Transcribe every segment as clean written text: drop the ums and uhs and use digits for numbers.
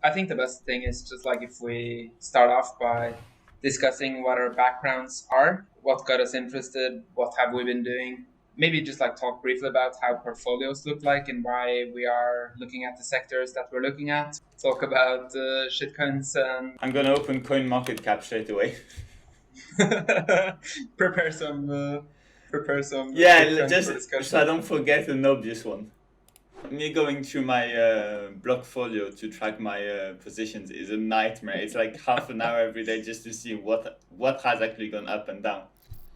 I think the best thing is just like if we start off by discussing what our backgrounds are, what got us interested, what have we been doing. Maybe just like talk briefly about how portfolios look like and why we are looking at the sectors that we're looking at. Talk about shitcoins and I'm gonna open CoinMarketCap straight away. prepare some Yeah, shitcoins for just so I discussion. don't forget an obvious one. Me going through my Blockfolio to track my positions is a nightmare. It's like half an hour every day just to see what has actually gone up and down.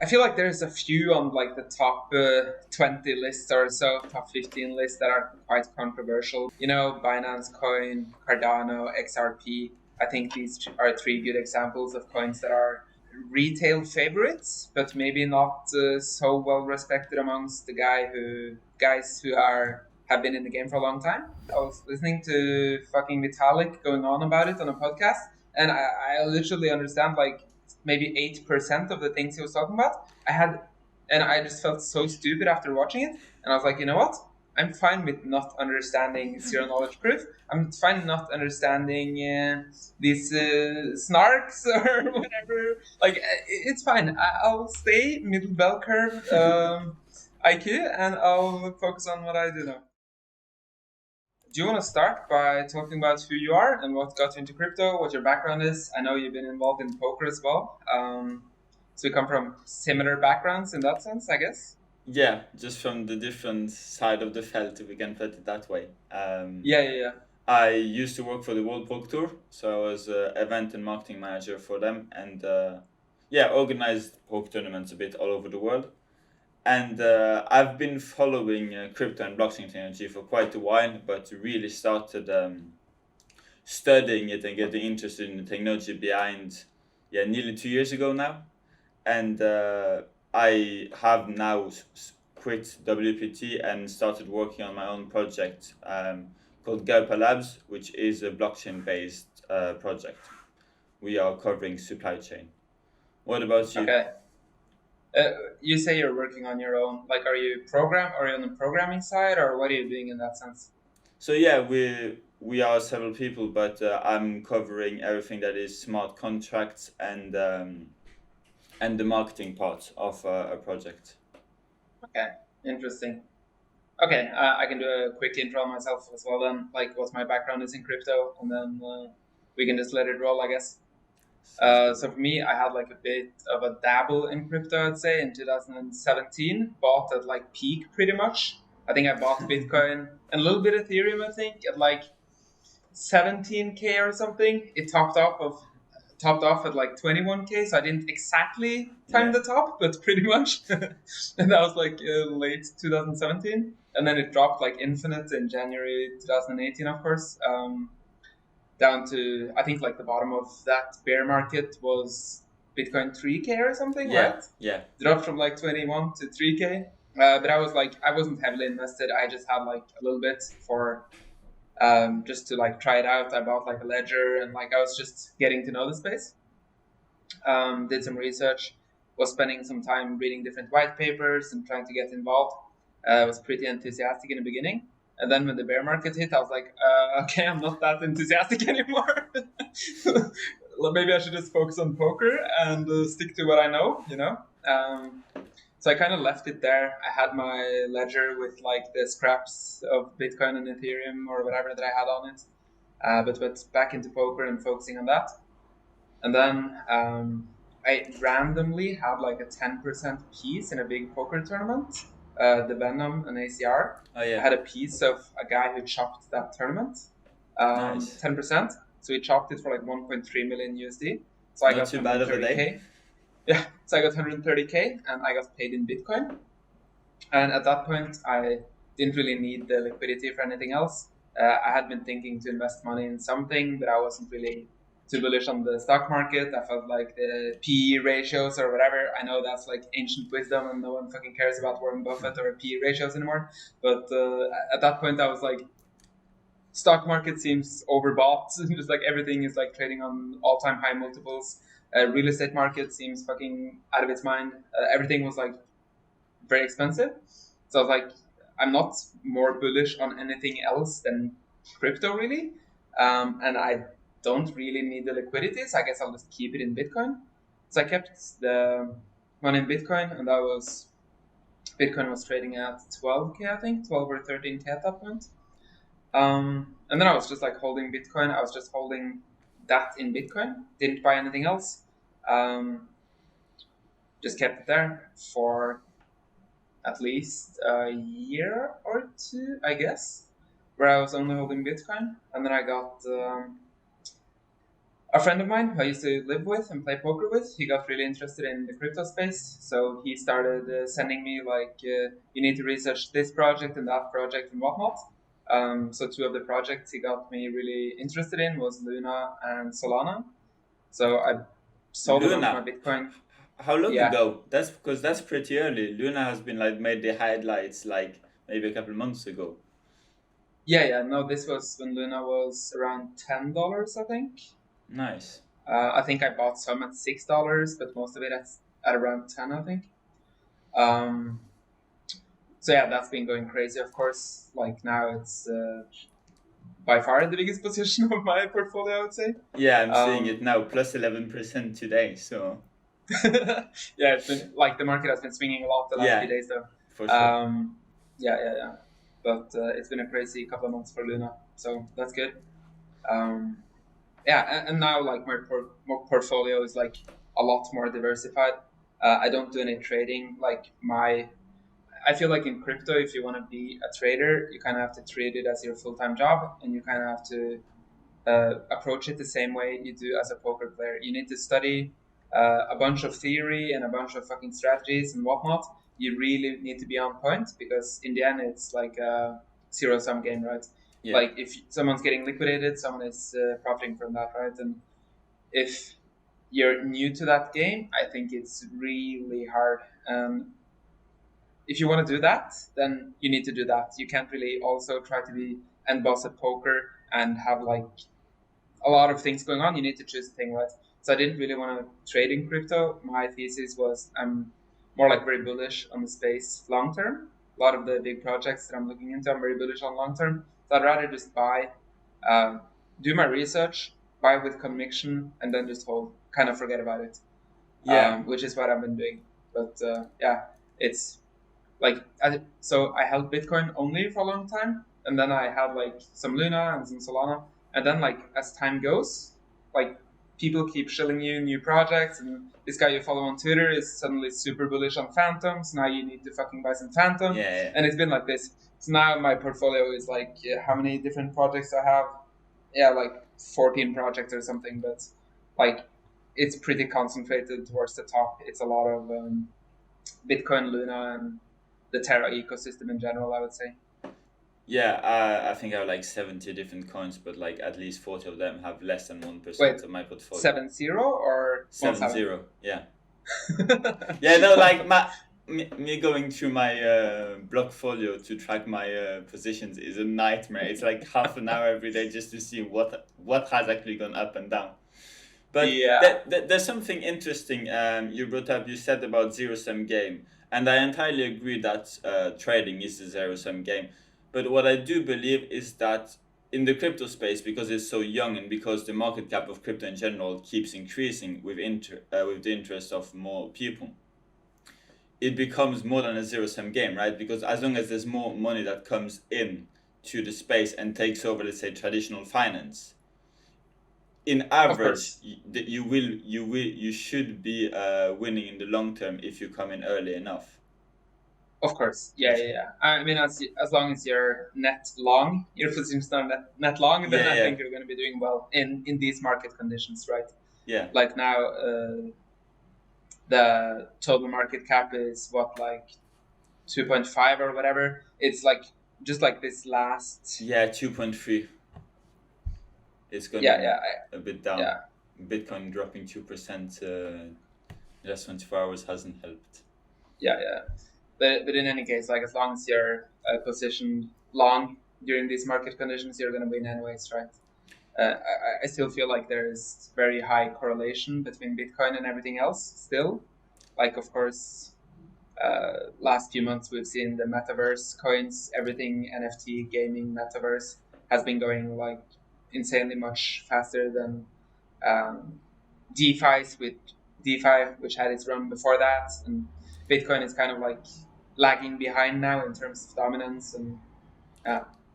I feel like there's a few on like the top 20 lists or so, top 15 lists that are quite controversial. You know, Binance Coin, Cardano, XRP. I think these are three good examples of coins that are retail favorites, but maybe not so well respected amongst the guys who are have been in the game for a long time. I was listening to fucking Vitalik going on about it on a podcast, and I literally understand like maybe 8% of the things he was talking about. And I just felt so stupid after watching it. And I was like, you know what? I'm fine with not understanding zero knowledge proof. I'm fine not understanding these snarks or whatever. Like, it's fine. I'll stay middle bell curve IQ and I'll focus on what I do know. Do you want to start by talking about who you are and what got you into crypto, what your background is? I know you've been involved in poker as well. So we come from similar backgrounds in that sense, I guess. Yeah, just from the different side of the felt, if we can put it that way. Yeah, yeah, yeah. I used to work for the World Poker Tour, so I was event and marketing manager for them, and yeah, organized poker tournaments a bit all over the world. And I've been following crypto and blockchain technology for quite a while, but really started studying it and getting interested in the technology behind, yeah, nearly 2 years ago now. And I have now quit WPT and started working on my own project called Galpa Labs, which is a blockchain-based project. We are covering supply chain. What about you? Okay. You say you're working on your own. Like, are you on the programming side, or what are you doing in that sense? So yeah, we are several people, but I'm covering everything that is smart contracts and the marketing part of a project. Okay, interesting. Okay, I can do a quick intro on myself as well then, like what my background is in crypto, and then we can just let it roll, I guess. Sounds good. So for me, I had like a bit of a dabble in crypto, I'd say, in 2017. Bought at like peak pretty much. I think I bought Bitcoin and a little bit of Ethereum, I think, at like 17K or something. It topped off at like 21K, so I didn't exactly time Yeah. the top, but pretty much. And that was like late 2017. And then it dropped like infinite in January 2018, of course. Down to I think like the bottom of that bear market was Bitcoin 3K or something, Yeah, right? yeah. Dropped from like 21 to 3K. But I was like, I wasn't heavily invested. I just had like a little bit for just to like try it out. I bought like a ledger and like I was just getting to know the space. Did some research, was spending some time reading different white papers and trying to get involved. I was pretty enthusiastic in the beginning. And then when the bear market hit, I was like, okay, I'm not that enthusiastic anymore. Maybe I should just focus on poker and stick to what I know, you know? So I kind of left it there. I had my ledger with like the scraps of Bitcoin and Ethereum or whatever that I had on it, but went back into poker and focusing on that. And then I randomly had like a 10% piece in a big poker tournament, the Venom and ACR. Oh I yeah. had a piece of a guy who chopped that tournament, Nice. 10%. So he chopped it for like 1.3 million USD. So I Not got too bad of a day. 130K. Yeah, so I got 130K and I got paid in Bitcoin. And at that point, I didn't really need the liquidity for anything else. I had been thinking to invest money in something, but I wasn't really too bullish on the stock market. I felt like the PE ratios or whatever. I know that's like ancient wisdom, and no one fucking cares about Warren Buffett or PE ratios anymore. But at that point, I was like, stock market seems overbought. Just like everything is like trading on all-time high multiples. Real estate market seems fucking out of its mind. Everything was like very expensive. So I was like, I'm not more bullish on anything else than crypto really. and I don't really need the liquidity, so I guess I'll just keep it in Bitcoin. So I kept the money in Bitcoin, and that was Bitcoin was trading at 12k, I think, 12 or 13k at that point. And then I was just like holding Bitcoin. I was just holding that in Bitcoin. Didn't buy anything else. Um, just kept it there for at least a year or two, I guess, where I was only holding Bitcoin. And then I got a friend of mine who I used to live with and play poker with. He got really interested in the crypto space, so he started sending me like, you need to research this project and that project and whatnot. So two of the projects he got me really interested in was Luna and Solana. So I sold a bunch of my Luna. Bitcoin. How long Yeah, ago? That's because that's pretty early. Luna has been like made the highlights like maybe a couple months ago. yeah. No, this was when Luna was around $10, I think. Nice. I think I bought some at $6, but most of it at around 10, I think. Um, so yeah, that's been going crazy. Of course, like now it's by far the biggest position of my portfolio, I would say. Yeah, I'm seeing it Um, now, plus 11% today. So yeah, it's been like the market has been swinging a lot the last few yeah, days, though. for sure. Yeah. But it's been a crazy couple of months for Luna, so that's good. Um, yeah, and now like my portfolio is like a lot more diversified. I don't do any trading. I feel like in crypto, if you want to be a trader, you kind of have to treat it as your full time job, and you kind of have to approach it the same way you do as a poker player. You need to study a bunch of theory and a bunch of fucking strategies and whatnot. You really need to be on point because in the end, it's like a zero sum game, right? Yeah. Like if someone's getting liquidated, someone is profiting from that, right? And if you're new to that game, I think it's really hard. If you want to do that, then you need to do that. You can't really also try to be end boss at poker and have like a lot of things going on. You need to choose a thing, right? So I didn't really want to trade in crypto. My thesis was I'm more like very bullish on the space long term. A lot of the big projects that I'm looking into, I'm very bullish on long term. So I'd rather just buy, uh, do my research, buy with conviction, and then just hold, kind of forget about it, Yeah. which is what I've been doing. But yeah, it's like so I held Bitcoin only for a long time, and then I had like some Luna and some Solana, and then like as time goes, like people keep shilling you new projects, and this guy you follow on Twitter is suddenly super bullish on Phantoms. Now you need to fucking buy some Phantom, Yeah. and it's been like this. So now my portfolio is like how many different projects I have? Yeah, like 14 projects or something, but like it's pretty concentrated towards the top. It's a lot of Bitcoin, Luna, and the Terra ecosystem in general, I would say. Yeah, I think I have like 70 different coins, but like at least 40 of them have less than Wait, 1% of my portfolio. 7-0 or 7 1-7? 0, yeah. Yeah, no, like me going through my blockfolio to track my positions is a nightmare. It's like half an hour every day just to see what has actually gone up and down. But Yeah, there's something interesting you brought up. You said about zero sum game, and I entirely agree that trading is a zero sum game. But what I do believe is that in the crypto space, because it's so young and because the market cap of crypto in general keeps increasing with the interest of more people, it becomes more than a zero sum game, right? Because as long as there's more money that comes in to the space and takes over, let's say, traditional finance, in of average, course. you should be winning in the long term if you come in early enough. Of course. Yeah, It's, yeah, yeah. I mean, as long as you're net long, your position's not net long, then yeah, I yeah, think you're going to be doing well in these market conditions, right? yeah, Like now, the total market cap is what, like 2.5 or whatever. It's like just like this last. yeah. 2.3. It's Yeah, gone yeah, a bit down. yeah, Bitcoin dropping 2% just 24 hours hasn't helped. yeah. But in any case, like as long as you're positioned long during these market conditions, you're going to win anyways, right? I still feel like there's very high correlation between Bitcoin and everything else. Still, like of course, last few months we've seen the metaverse coins, everything NFT, gaming, metaverse has been going like insanely much faster than DeFi's with DeFi, which had its run before that, and Bitcoin is kind of like lagging behind now in terms of dominance. And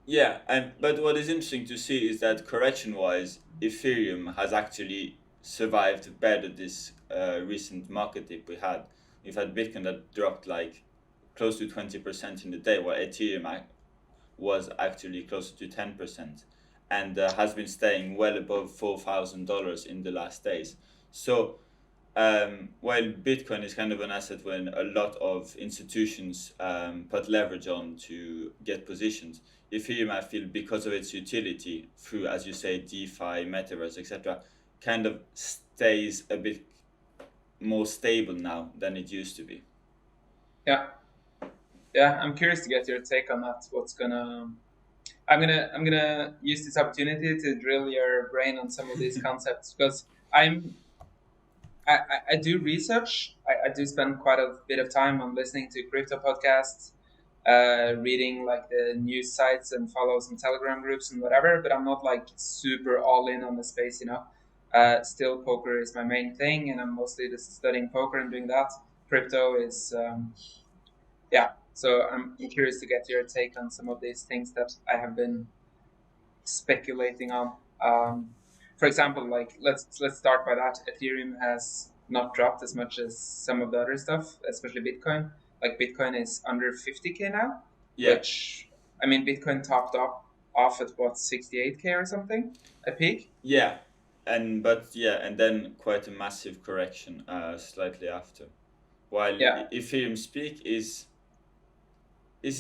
Yeah, and but what is interesting to see is that correction-wise, Ethereum has actually survived better this recent market dip we had. We've had Bitcoin that dropped like close to 20% in the day, while Ethereum was actually closer to 10%, and has been staying well above $4,000 in the last days. So while Bitcoin is kind of an asset when a lot of institutions put leverage on to get positions, Ethereum, I feel, because of its utility through, as you say, DeFi, Metaverse, etc., kind of stays a bit more stable now than it used to be. yeah, yeah, I'm curious to get your take on that. I'm gonna use this opportunity to drill your brain on some of these concepts because I do research. I do spend quite a bit of time on listening to crypto podcasts, reading like the news sites and follow some Telegram groups and whatever. But I'm not like super all in on the space, you know. Still, poker is my main thing, and I'm mostly just studying poker and doing that. Crypto is, yeah. So I'm curious to get your take on some of these things that I have been speculating on. For example, like let's start by that. Ethereum has not dropped as much as some of the other stuff, especially Bitcoin. Like Bitcoin is under 50K now, Yeah, which I mean Bitcoin topped up off at what 68K or something at peak. yeah, and then quite a massive correction slightly after. While Yeah. Ethereum peak is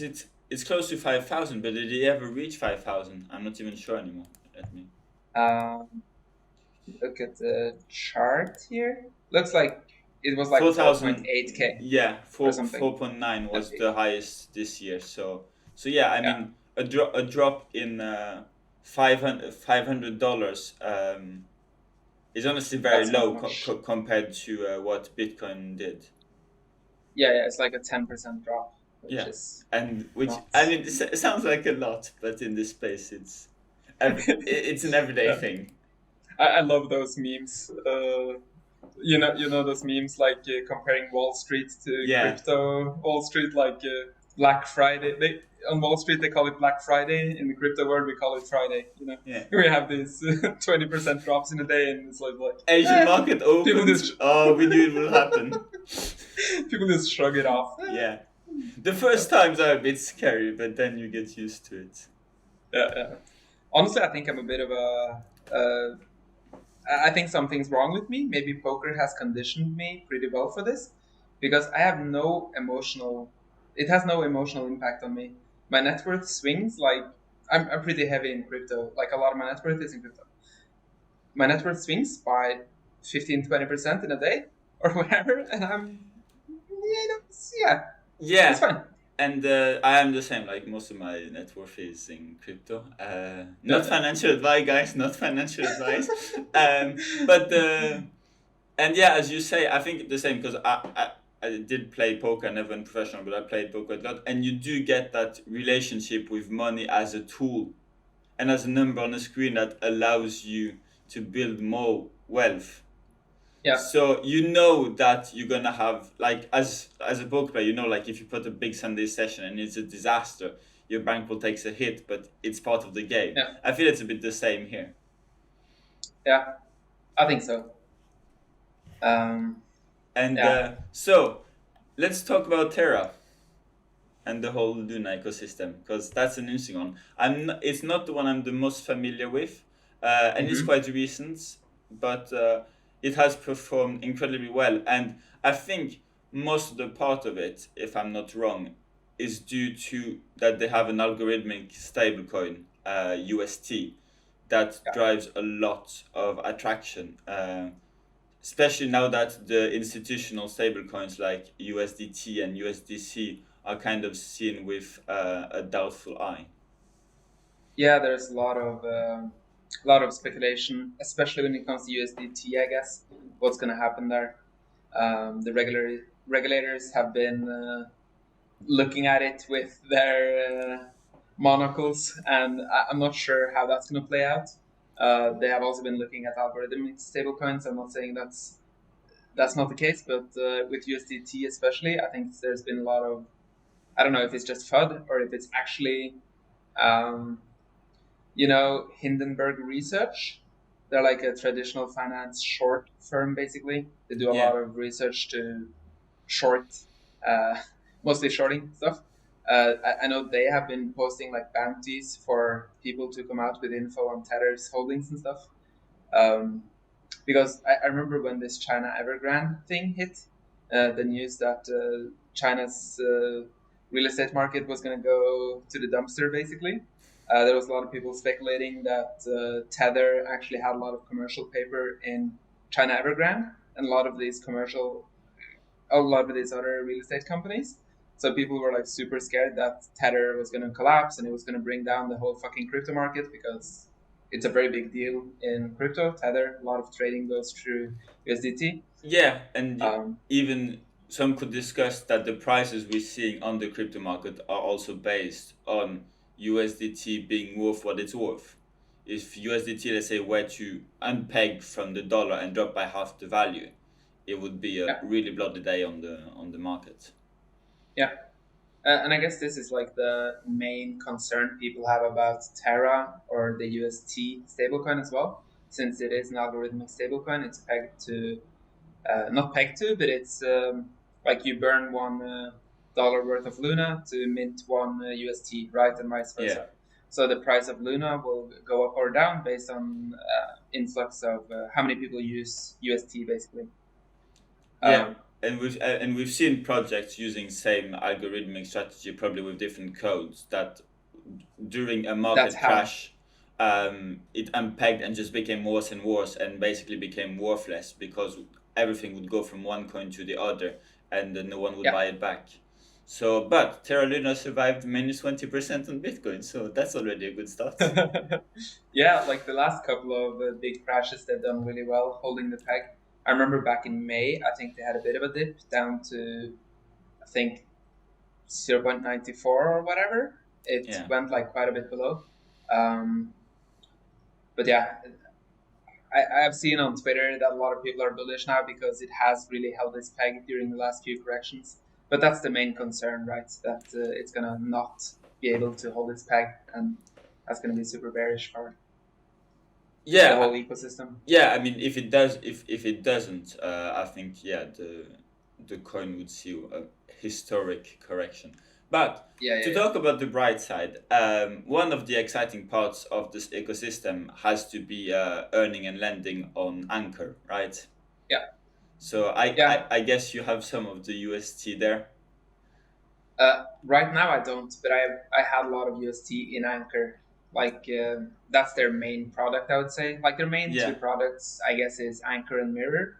it? It's close to 5,000, but did it ever reach 5,000? I'm not even sure anymore. Let me. Um, Look at the chart here. Looks like it was like 4,000. 4.8K Yeah, or 4.9 at was peak. the highest this year. So yeah, I Yeah, mean a drop in $500 is honestly very that's not low much. compared to what Bitcoin did. Yeah, it's like a 10% drop, which Yeah, is and which not. I mean it sounds like a lot, but in this space it's an everyday Yeah, thing. I love those memes. You know those memes like comparing Wall Street to Yeah, crypto. Wall Street like Black Friday. They on Wall Street they call it Black Friday. In the crypto world we call it Friday. You know, yeah. we have these 20% drops in a day, and it's like Asian market people opens. just Oh, we knew it will happen. people just shrug it off. Yeah. The first times are a bit scary, but then you get used to it. Yeah, yeah. Honestly, I think I'm a bit of a. I think something's wrong with me. Maybe poker has conditioned me pretty well for this, because I have no emotional. It has no emotional impact on me. My net worth swings like I'm pretty heavy in crypto. Like a lot of my net worth is in crypto. My net worth swings by 15-20% in a day or whatever, and yeah, it's Yeah, fine. and I am the same. Like most of my net worth is in crypto. Not Yeah, financial advice, guys. Not financial advice. But and yeah, as you say, I think the same because I did play poker. I never went professional, but I played poker a lot. And you do get that relationship with money as a tool and as a number on a screen that allows you to build more wealth. yeah, So you know that you're gonna have like as a poker player, you know, like if you put a big Sunday session and it's a disaster, your bankroll takes a hit, but it's part of the game. yeah, I feel it's a bit the same here. yeah. I think so. Um, And yeah. so let's talk about Terra and the whole Luna ecosystem because that's an interesting one. It's not the one I'm the most familiar with, and it's Hmm. quite recent, but it has performed incredibly well. And I think most of the part of it, if I'm not wrong, is due to that they have an algorithmic stablecoin, UST, that Yeah. drives a lot of attraction. Especially now that the institutional stablecoins like USDT and USDC are kind of seen with a doubtful eye. Yeah, there's a lot of speculation, especially when it comes to USDT. I guess what's going to happen there. The regulators have been looking at it with their monocles, and I'm not sure how that's going to play out. They have also been looking at algorithmic stablecoins. I'm not saying that's not the case, but with USDT especially, I think there's been a lot of, I don't know if it's just FUD or if it's actually um, Hindenburg Research. They're like a traditional finance short firm, basically. They do a Yeah. lot of research to short, uh, mostly shorting stuff. I know they have been posting like bounties for people to come out with info on Tether's holdings and stuff. Um, because I remember when this China Evergrande thing hit, the news that China's real estate market was going to go to the dumpster, basically. There was a lot of people speculating that Tether actually had a lot of commercial paper in China Evergrande, and a lot of these other real estate companies. So people were like super scared that Tether was going to collapse and it was going to bring down the whole fucking crypto market because it's a very big deal in crypto. Tether, a lot of trading goes through USDT. Yeah, and Um, even some could discuss that the prices we're seeing on the crypto market are also based on USDT being worth what it's worth. If USDT, let's say, were to unpeg from the dollar and drop by half the value, it would be a yeah, really bloody day on the market. yeah. And I guess this is like the main concern people have about Terra or the UST stablecoin as well. Since it is an algorithmic stablecoin, it's pegged to not pegged to, but it's like you burn $1 worth of Luna to mint one UST, right, and vice Yeah. versa. So the price of Luna will go up or down based on influx of how many people use UST, basically. Yeah, Um, and we've seen projects using same algorithmic strategy, probably with different codes, that during a that's market how, crash, it unpegged and just became worse and worse, and basically became worthless because everything would go from one coin to the other, and then no one would yeah. buy it back. So, but Terra Luna survived -20% on Bitcoin, so that's already a good start. Yeah, like the last couple of big crashes, they've done really well holding the peg. I remember back in May, I think they had a bit of a dip down to, I think, 0.94 or whatever. It Yeah. went like quite a bit below. Um, but yeah, I have seen on Twitter that a lot of people are bullish now because it has really held its peg during the last few corrections. But that's the main concern, right? That it's going to not be able to hold its peg, and that's going to be super bearish for the Yeah, whole ecosystem. yeah. I mean, if it doesn't, I think, yeah, the coin would see a historic correction. But Yeah, to yeah, yeah. talk about the bright side, one of the exciting parts of this ecosystem has to be earning and lending on Anchor, right? Yeah, So yeah. I guess you have some of the UST there. Right now I don't, but I had a lot of UST in Anchor. Like that's their main product, I would say. Like their main two Yeah, products, I guess, is Anchor and Mirror,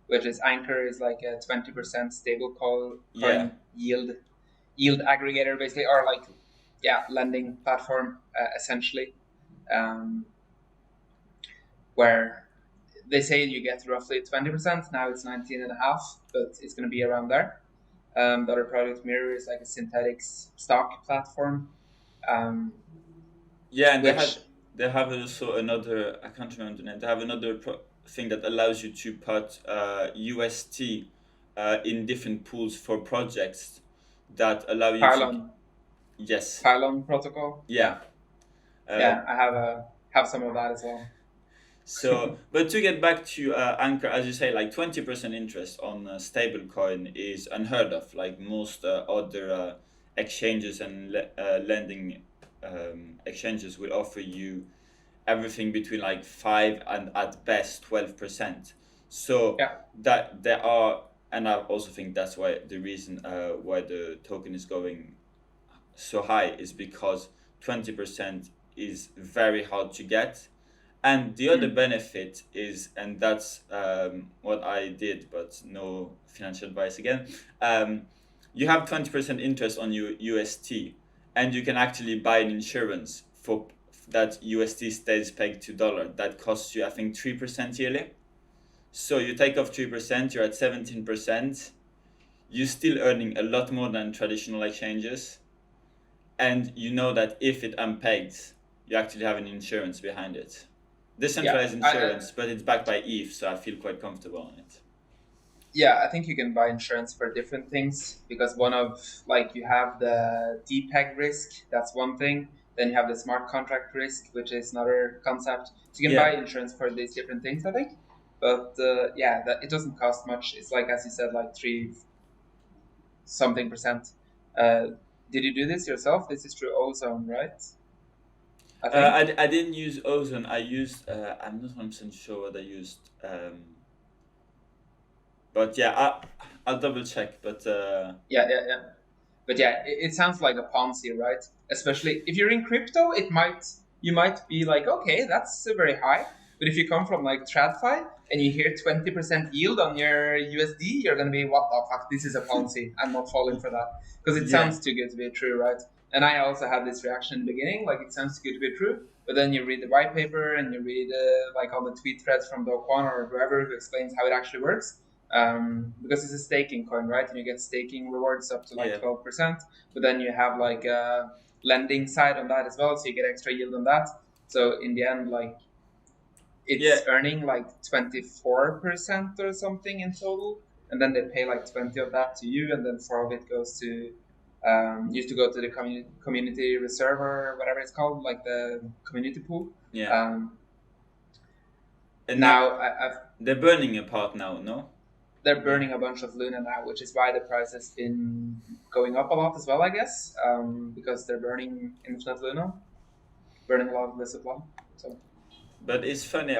which is Anchor is like a 20% stable yeah. coin yield aggregator, basically, or like yeah, lending platform essentially, um, where they say you get roughly 20%. Now it's 19 and a half, but it's going to be around there. The other product, Mirror, is like a synthetics stock platform, um, Yeah, and which they have also another, I can't remember the name. They have another thing that allows you to put UST in different pools for projects that allow you to. Pylon Yes. Pylon protocol. Yeah, Yeah. Uh, yeah, I have some of that as well. so, but to get back to Anchor, as you say, like 20% interest on a stablecoin is unheard of. Like most other exchanges and lending exchanges will offer you everything between like 5 and at best 12%. So Yeah. that there are, and I also think that's why the reason why the token is going so high is because 20% is very hard to get. And the other Mm. benefit is, and that's what I did, but no financial advice again. You have 20% interest on your UST, and you can actually buy an insurance for that UST stays pegged to dollar. That costs you, I think, 3% yearly. So you take off 3%, you're at 17%. You're still earning a lot more than traditional exchanges, and you know that if it unpegs, you actually have an insurance behind it. decentralized I insurance, but it's backed by ETH, so I feel quite comfortable on it. yeah, I think you can buy insurance for different things because one of like you have the DPEG risk, that's one thing. Then you have the smart contract risk, which is another concept. So you can buy Yeah. insurance for these different things, I think. But yeah, that it doesn't cost much. It's like as you said, like three something percent. Uh, did you do this yourself? This is through Ozone, right? I think. I didn't use Ozone. I used. I'm not 100% sure what I used. But yeah, I'll double check. But Yeah. But yeah, it sounds like a Ponzi, right? Especially if you're in crypto, it might you might be like, okay, that's very high. But if you come from like TradFi and you hear 20% yield on your USD, you're gonna be, what the fuck? This is a Ponzi. I'm not falling for that because it yeah, sounds too good to be true, right? And I also had this reaction in the beginning, like it sounds too good to be true. But then you read the white paper and you read like all the tweet threads from Do Kwon or whoever who explains how it actually works, because it's a staking coin, right? And you get staking rewards up to like yeah, 12%, but then you have like a lending side on that as well, so you get extra yield on that. So in the end, like yeah, it's earning like 24% or something in total, and then they pay like 20 of that to you, and then 4 of it goes to used to go to the community reserve or whatever it's called, like the community pool. yeah. Um, And now now I've they're burning a part now. No. they're Yeah. burning a bunch of Luna now, which is why the price has been going up a lot as well, I guess, because they're burning infinite Luna, burning a lot of the supply. So But it's funny.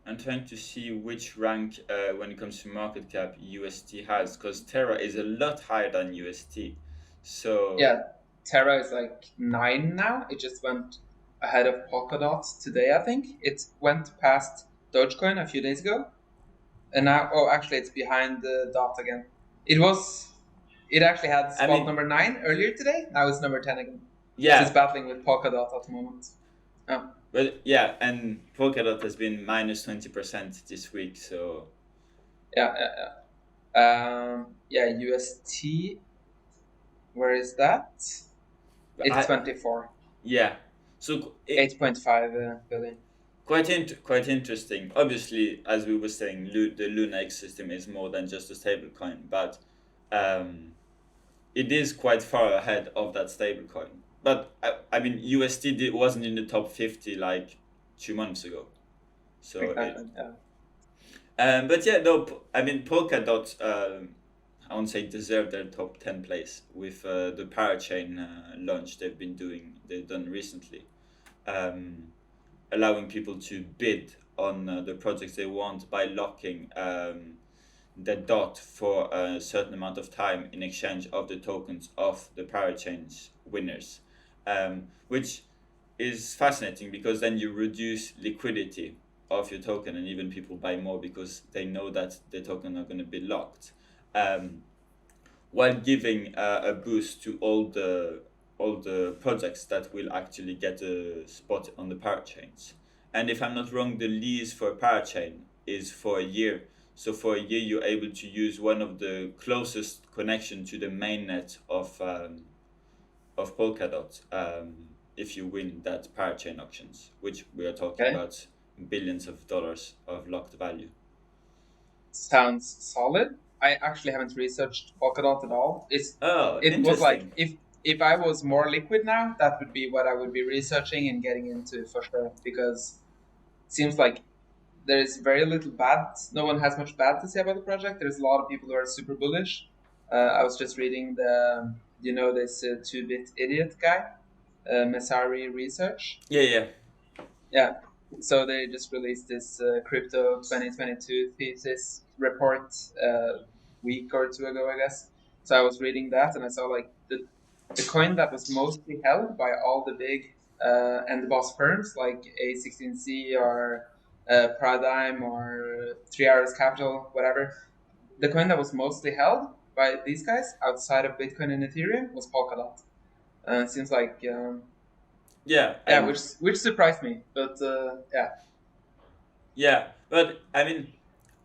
I'm trying to see which rank when it comes to market cap UST has, because Terra is a lot higher than UST. So yeah, Terra is like 9 now. It just went ahead of Polkadot today, I think. It went past Dogecoin a few days ago, and now, oh, actually, it's behind the dot again. It was, it actually had I spot mean, number 9 earlier today. Now it's number 10 again. So it's yeah, battling with Polkadot at the moment. Oh. but yeah, and Polkadot has been minus 20% this week. So Yeah, UST. Where is that? It's I 24. yeah, so 8.5 billion. quite interesting. Obviously, as we were saying, the Luna ecosystem is more than just a stablecoin, but um, it is quite far ahead of that stablecoin. But I mean, wasn't in the top 50 like 2 months ago. So Exactly. Yeah. but yeah, no, I mean, Polkadot, I won't say deserve their top 10 place with the parachain launch they've done recently, um, allowing people to bid on the projects they want by locking the dot for a certain amount of time in exchange of the tokens of the parachain's winners, which is fascinating because then you reduce liquidity of your token and even people buy more because they know that the token are going to be locked, um, while giving a boost to all the projects that will actually get a spot on the parachains. And if I'm not wrong, the lease for a parachain is for a year. So for a year, you're able to use one of the closest connection to the mainnet of Polkadot, if you win that parachain auctions, which we are talking Okay. about billions of dollars of locked value. Sounds solid. I actually haven't researched Polkadot at all. Oh, It was like interesting. if I was more liquid now, that would be what I would be researching and getting into for sure. Because it seems like there is very little bad. No one has much bad to say about the project. There's a lot of people who are super bullish. I was just reading this 2-bit idiot guy, Messari Research. Yeah, yeah, Yeah. So they just released this crypto 2022 thesis report week or two ago, I guess. So I was reading that and I saw like the coin that was mostly held by all the big end boss firms like A16Z or Paradigm or 3 Hours Capital, whatever. The coin that was mostly held by these guys outside of Bitcoin and Ethereum was Polkadot. It seems like yeah, yeah, and which surprised me, but yeah. yeah. But I mean,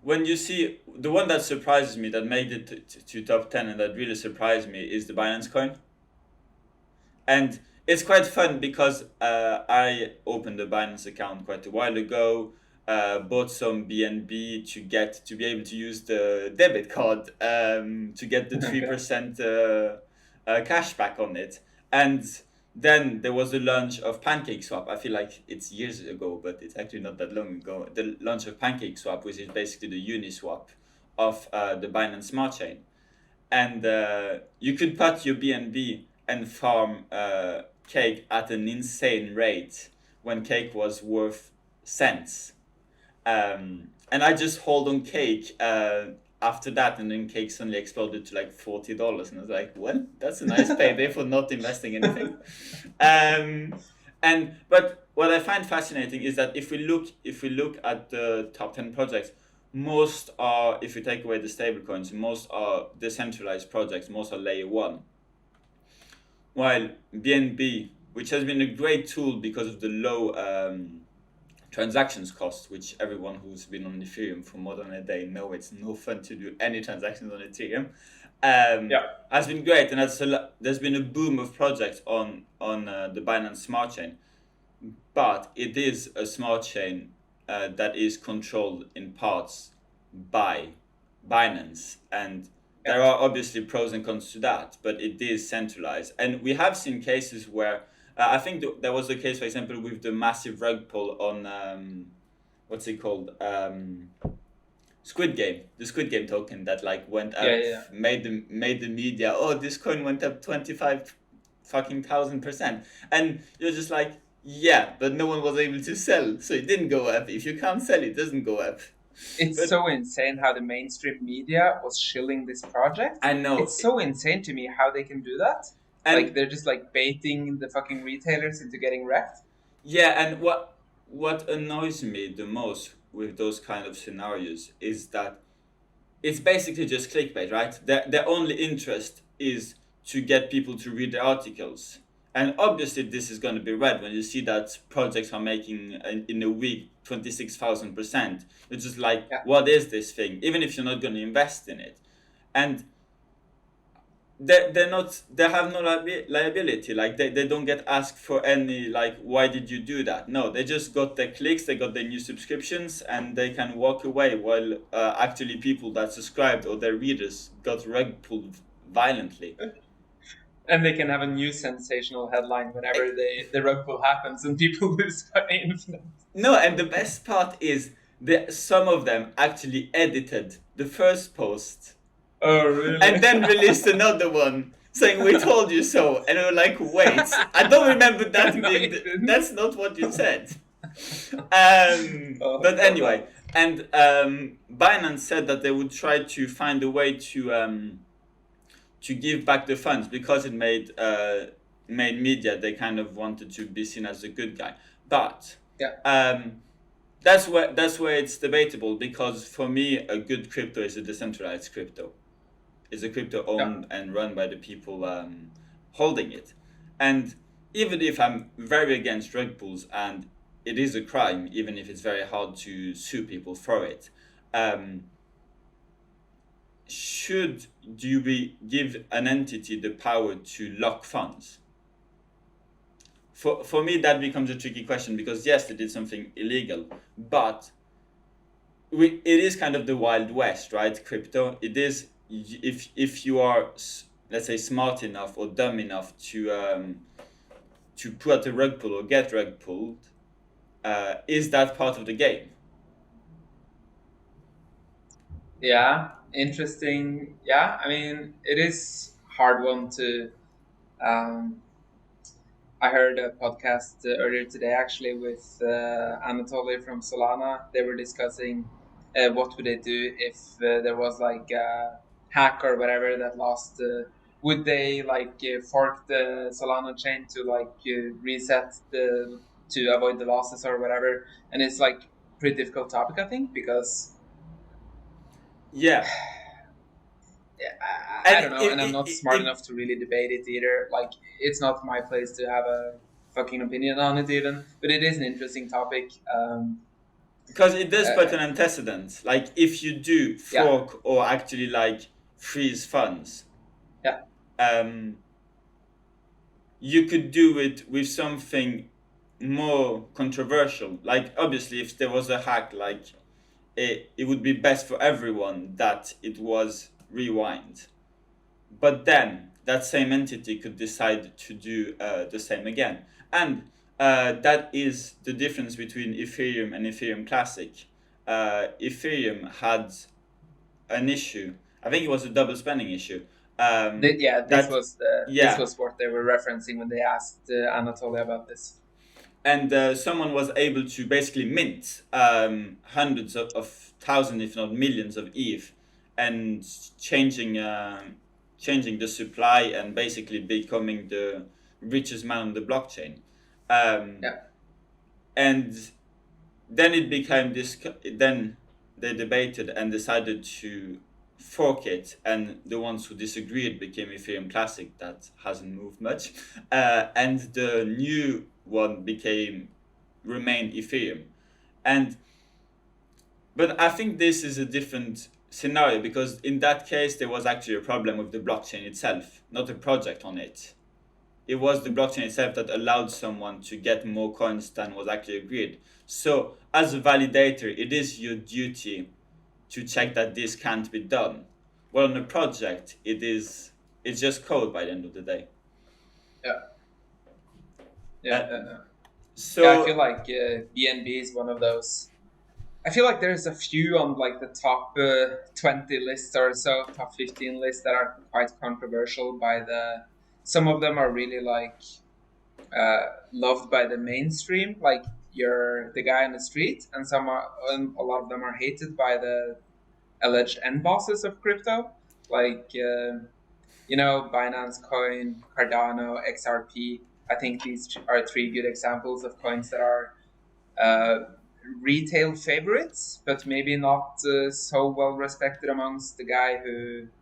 when you see the one that surprises me, that made it to top 10, and that really surprised me is the Binance coin. And it's quite fun because I opened a Binance account quite a while ago. Bought some BNB to be able to use the debit card to get the three Okay. percent cash back on it, and then there was the launch of PancakeSwap. I feel like it's years ago, but it's actually not that long ago. The launch of PancakeSwap, which is basically the Uniswap of the Binance Smart Chain, and you could put your BNB and farm cake at an insane rate when cake was worth cents. And I just hold on cake after that, and then cake suddenly exploded to like $40, and I was like, well, that's a nice payday for not investing anything. And but what I find fascinating is that if we look at the top 10 projects, most are, if you take away the stable coins, most are decentralized projects, most are layer one. While BNB, which has been a great tool because of the low transactions cost, which everyone who's been on Ethereum for more than a day know it's no fun to do any transactions on Ethereum, Yeah. has been great, and there's been a boom of projects on the Binance Smart Chain, but it is a smart chain that is controlled in parts by Binance, and Yeah. there are obviously pros and cons to that, but it is centralized. And we have seen cases where I think there was a case, for example, with the massive rug pull on what's it called, Squid Game, the Squid Game token that like went Yeah. up, Yeah. made the media, oh, this coin went up 25 fucking thousand %, and you're just like, yeah, but no one was able to sell, so it didn't go up. If you can't sell, it doesn't go up. It's But so insane how the mainstream media was shilling this project. I know, It's so insane to me how they can do that. Like and they're just like baiting the fucking retailers into getting wrecked. yeah, and what annoys me the most with those kind of scenarios is that it's basically just clickbait, right? Their only interest is to get people to read the articles. And obviously, this is going to be read when you see that projects are making in a week 26,000%. It's just like, Yeah. what is this thing? Even if you're not going to invest in it, and they're not, they have no liability. Like they don't get asked for any, like, why did you do that? No, they just got their clicks, they got their new subscriptions, and they can walk away, while actually people that subscribed or their readers got rug pulled violently. And they can have a new sensational headline whenever the rug pull happens and people lose infinite. No, and the best part is that some of them actually edited the first post Oh, really? and then released another one saying, we told you so. And we were like, wait, I don't remember that No, being you didn't. that's not what you said. Oh, But anyway, and Binance said that they would try to find a way to give back the funds, because it made media, they kind of wanted to be seen as a good guy. But yeah. that's where it's debatable, because for me, a good crypto is a decentralized crypto. It's a crypto owned and run by the people holding it. And even if I'm very against rug pulls, and it is a crime, even if it's very hard to sue people for it, should we give an entity the power to lock funds? For me, that becomes a tricky question, because yes, they did something illegal, but it is kind of the Wild West, right? Crypto. It is, if you are, let's say, smart enough or dumb enough to put a rug pull or get rug pulled, is that part of the game? Yeah, interesting. Yeah, I mean, it is hard one to. Um, I heard a podcast earlier today, actually, with Anatoly from Solana. They were discussing what would they do if there was like a hack or whatever that lost. Would they like fork the Solana chain to like reset the to avoid the losses or whatever? And it's like pretty difficult topic, I think, because Yeah, yeah, I and don't know, and I'm not smart enough to really debate it either. Like, it's not my place to have a fucking opinion on it, even. But it is an interesting topic. because it does put Uh, an antecedent. Like, if you do yeah, fork or actually like freeze funds, yeah, um, you could do it with something more controversial. Like obviously, if there was a hack, like it would be best for everyone that it was rewind. But then that same entity could decide to do the same again, and that is the difference between Ethereum and Ethereum Classic. Ethereum had an issue. I think it was a double spending issue. Yeah, That this yeah, was what they were referencing when they asked Anatoly about this. and someone was able to basically mint hundreds of thousands, if not millions, of ETH, and changing the supply and basically becoming the richest man on the blockchain. Um, Yeah, and then it became this. Then they debated and decided to fork it, and the ones who disagreed became Ethereum Classic. That hasn't moved much, and the new one remained Ethereum. And but I think this is a different scenario, because in that case there was actually a problem with the blockchain itself, not a project on it. It was the blockchain itself that allowed someone to get more coins than was actually agreed. So as a validator, it is your duty to check that this can't be done. Well, on a project, it's just code by the end of the day. yeah, yeah, Uh, yeah. I feel so like BNB is one of those. I feel like there's a few on like the top 20 lists or so, top 15 lists that are quite controversial. By the Some of them are really like loved by the mainstream, like you're the guy on the street, and a lot of them are hated by the alleged end bosses of crypto, like Binance Coin, Cardano, XRP. I think these are three good examples of coins that are uh, retail favorites, but maybe not so well respected amongst the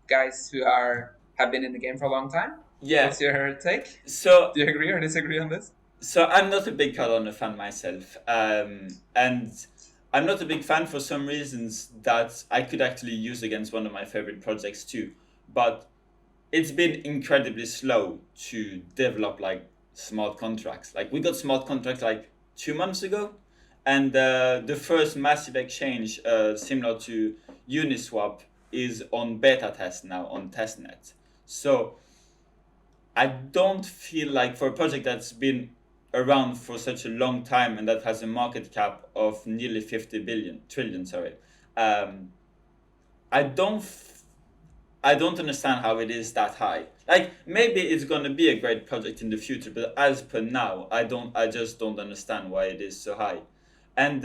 guys who are have been in the game for a long time. yeah, What's your take? so Do you agree or disagree on this? I'm not a big Cardano fan myself, and I'm not a big fan for some reasons that I could actually use against one of my favorite projects too. But it's been incredibly slow to develop like smart contracts. Like we got smart contracts like 2 months ago, and the first massive exchange similar to Uniswap is on beta test now on testnet. So I don't feel like, for a project that's been around for such a long time and that has a market cap of nearly 50 billion trillion, sorry, um, I don't I don't understand how it is that high. Like maybe it's gonna be a great project in the future, but as per now, I just don't understand why it is so high. And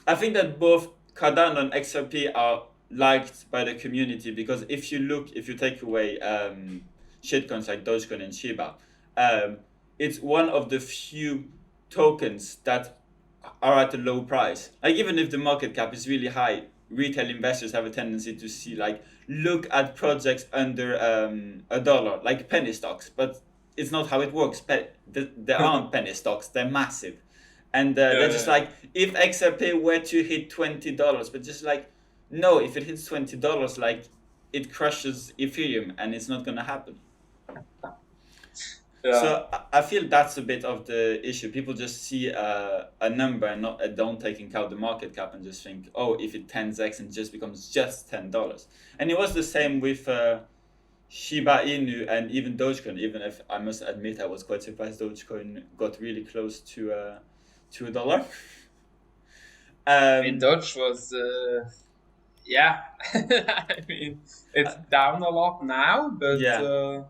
I think that both Cardano and XRP are liked by the community, because if you take away shitcoins like Dogecoin and Shiba, um, it's one of the few tokens that are at a low price. Like even if the market cap is really high, retail investors have a tendency to see like look at projects under $1, like penny stocks, but it's not how it works. There aren't penny stocks; they're massive, and they're just Yeah, like, if XRP were to hit $20, but just like, no, if it hits $20, like it crushes Ethereum, and it's not gonna happen. yeah, So I feel that's a bit of the issue. People just see a number and not don't take into account the market cap and just think, oh, if it 10x and just becomes just $10. And it was the same with Shiba Inu and even Dogecoin. Even if I must admit I was quite surprised Dogecoin got really close to $1. I mean, Um, Doge was, yeah. I mean, it's down a lot now, but yeah,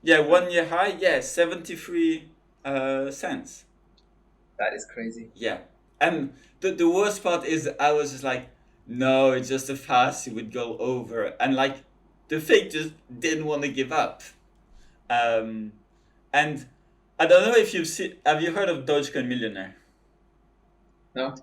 yeah, 1 year high, yeah, 73 cents. that is crazy. Yeah. And the worst part is I was just like, no, it's just a fast, it would go over. And like the fake just didn't want to give up. Um and I don't know if you've seen, have you heard of Dogecoin Millionaire? No,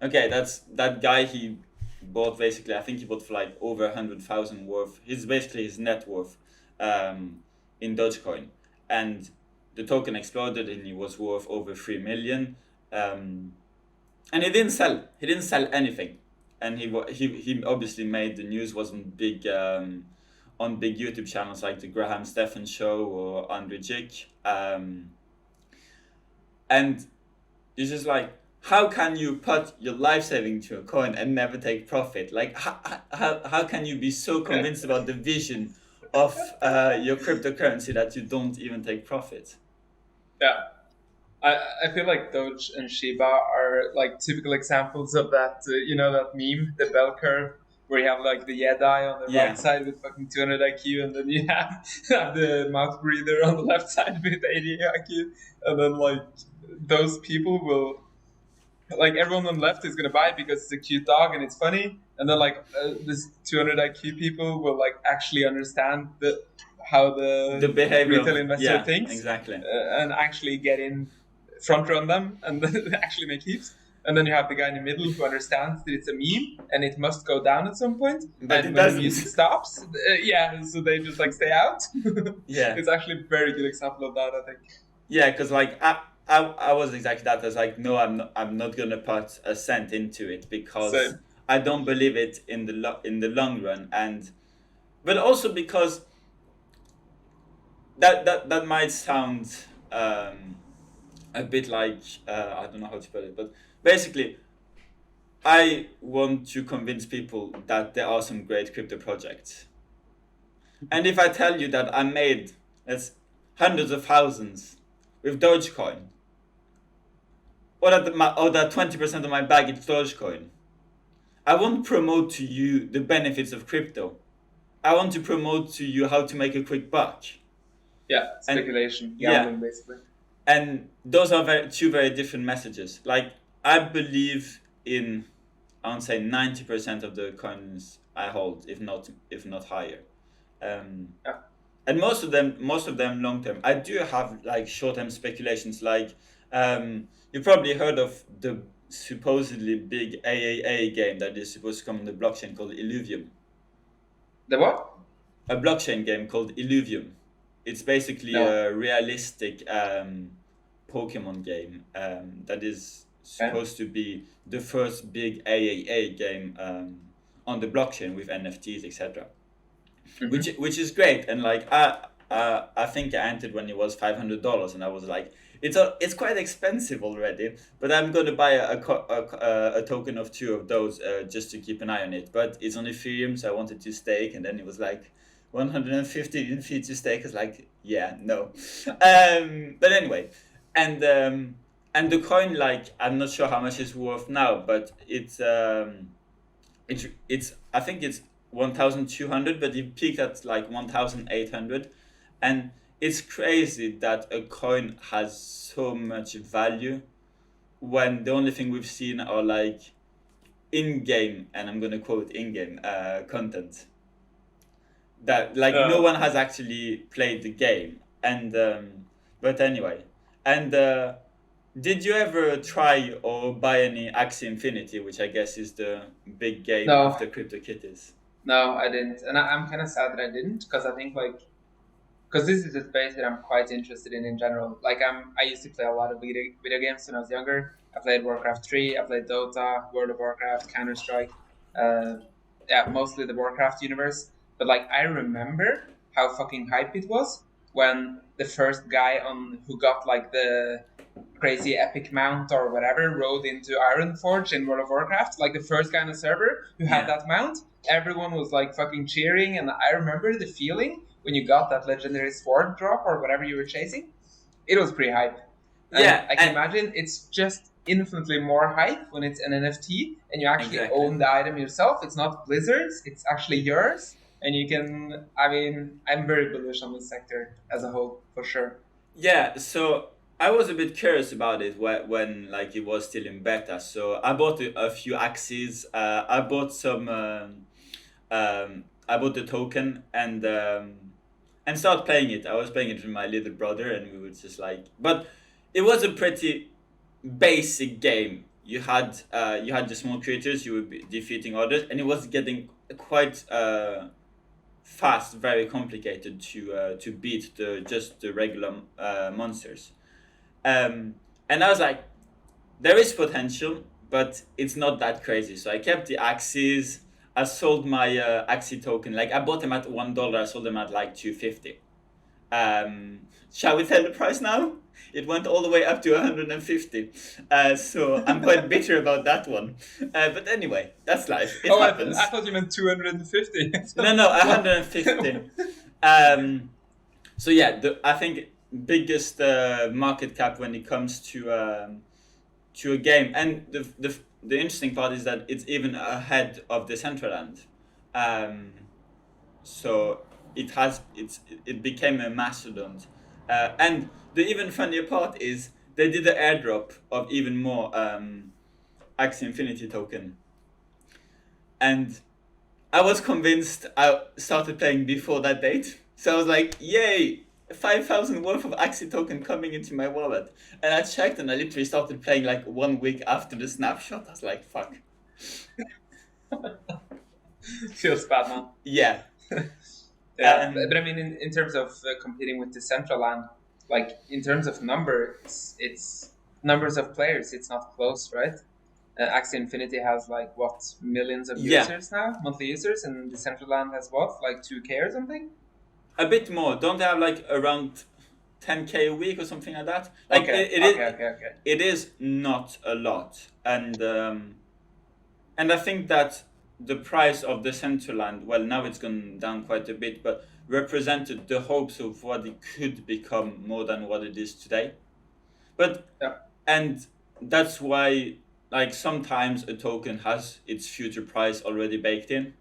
Okay, that's that guy. He bought, basically, I think he bought for like over 100,000 worth. He's basically his net worth um, in Dogecoin, and the token exploded, and he was worth over 3 million. Um, and he didn't sell. He didn't sell anything, and he obviously made the news, wasn't big on big YouTube channels like the Graham Stephan Show or Andre Jick. And it's just like, how can you put your life saving to a coin and never take profit? Like, how can you be so convinced about the vision of your cryptocurrency that you don't even take profit? Yeah. I feel like Doge and Shiba are like typical examples of that, that meme, the bell curve, where you have like the Jedi on the Yeah. right side with fucking 200 IQ, and then you have the mouth breather on the left side with 80 IQ, and then like those people will, like everyone on the left is gonna buy it because it's a cute dog and it's funny, and then like this 200 IQ people will like actually understand how The the behavior retail of, investor yeah, thinks, exactly. and actually get in front run them and then actually make heaps. And then you have the guy in the middle who understands that it's a meme and it must go down at some point. But And it when the music doesn't. stops, so they just like stay out. Yeah. It's actually a very good example of that, I think. Yeah, because like I was exactly that. I was like, no, I'm not gonna put a cent into it because Same. I don't believe it in the long run, and but also because that might sound a bit like I don't know how to put it, but basically, I want to convince people that there are some great crypto projects, and if I tell you that I made hundreds of thousands with Dogecoin, or that 20% of my bag is Dogecoin, I won't promote to you the benefits of crypto. I want to promote to you how to make a quick buck. Yeah, speculation, Yeah, gambling, basically. and those are two very different messages. Like, I believe in, I would say 90% of the coins I hold, if not higher. Yeah. And most of them long term. I do have like short term speculations. Like, you probably heard of the supposedly big AAA game that is supposed to come on the blockchain called Illuvium. The what? A blockchain game called Illuvium. It's basically No. a realistic Pokemon game that is Okay. supposed to be the first big AAA game on the blockchain with NFTs, etc. Mm-hmm. Which is great. And like I think I entered when it was $500, and I was like, it's quite expensive already, but I'm gonna buy a token of two of those just to keep an eye on it. But it's on Ethereum, so I wanted to stake, and then it was like 150 in fee to stake. It's like, yeah, no. But anyway, and the coin, like, I'm not sure how much it's worth now, but it's I think it's 1,200, but it peaked at like 1,800, and it's crazy that a coin has so much value when the only thing we've seen are like in-game, and I'm gonna quote in-game content, that like no one has actually played the game. And but anyway, and did you ever try or buy any Axie Infinity, which I guess is the big game No, after CryptoKitties? no, I didn't, and I'm kind of sad that I didn't, because I think like, because this is a space that I'm quite interested in general. Like I used to play a lot of video games when I was younger. I played Warcraft 3, I played Dota, World of Warcraft, Counter Strike, uh, yeah, mostly the Warcraft universe. But like I remember how fucking hype it was when the first guy on who got like the crazy epic mount or whatever rode into Ironforge in World of Warcraft, like the first guy on the server who had Yeah. that mount. Everyone was like fucking cheering, and I remember the feeling when you got that legendary sword drop or whatever you were chasing. It was pretty hype, and Yeah, I can and imagine it's just infinitely more hype when it's an NFT and you actually exactly. own the item yourself. It's not Blizzard's; it's actually yours, and you can. I mean, I'm very bullish on this sector as a whole, for sure. Yeah, so I was a bit curious about it when like it was still in beta. So I bought a few axes. I bought some. I bought the token and started playing it. I was playing it with my little brother, and we were just like, but it was a pretty basic game. You had the small creatures. You were defeating others, and it was getting quite fast, very complicated to beat the regular monsters. And I was like, there is potential, but it's not that crazy. So I kept the axes. I sold my Axie token. Like I bought them at $1. I sold them at like 250. Shall we tell the price now? It went all the way up to 150. So I'm quite bitter about that one. But anyway, that's life. It happens. I thought you meant 250. No, 150. So yeah, I think biggest market cap when it comes to a game, and the interesting part is that it's even ahead of Decentraland. So it became a mastodon, and the even funnier part is they did an airdrop of even more Axie Infinity token, and I was convinced. I started playing before that date, so I was like, "Yay! 5,000 worth of Axie token coming into my wallet." And I checked, and I literally started playing like 1 week after the snapshot. I was like, "Fuck." Feels bad, man. Yeah. Yeah, but I mean, in terms of competing with Decentraland, like in terms of numbers, it's numbers of players. It's not close, right? Axie Infinity has like what, millions of Yeah. users now, monthly users, and Decentraland has what, like 2K or something. A bit more. Don't they have like around 10K a week or something like that? Like Okay, okay. it is not a lot, and I think that the price of Decentraland, well, now it's gone down quite a bit, but represented the hopes of what it could become more than what it is today. But Yeah. and that's why, like, sometimes a token has its future price already baked in.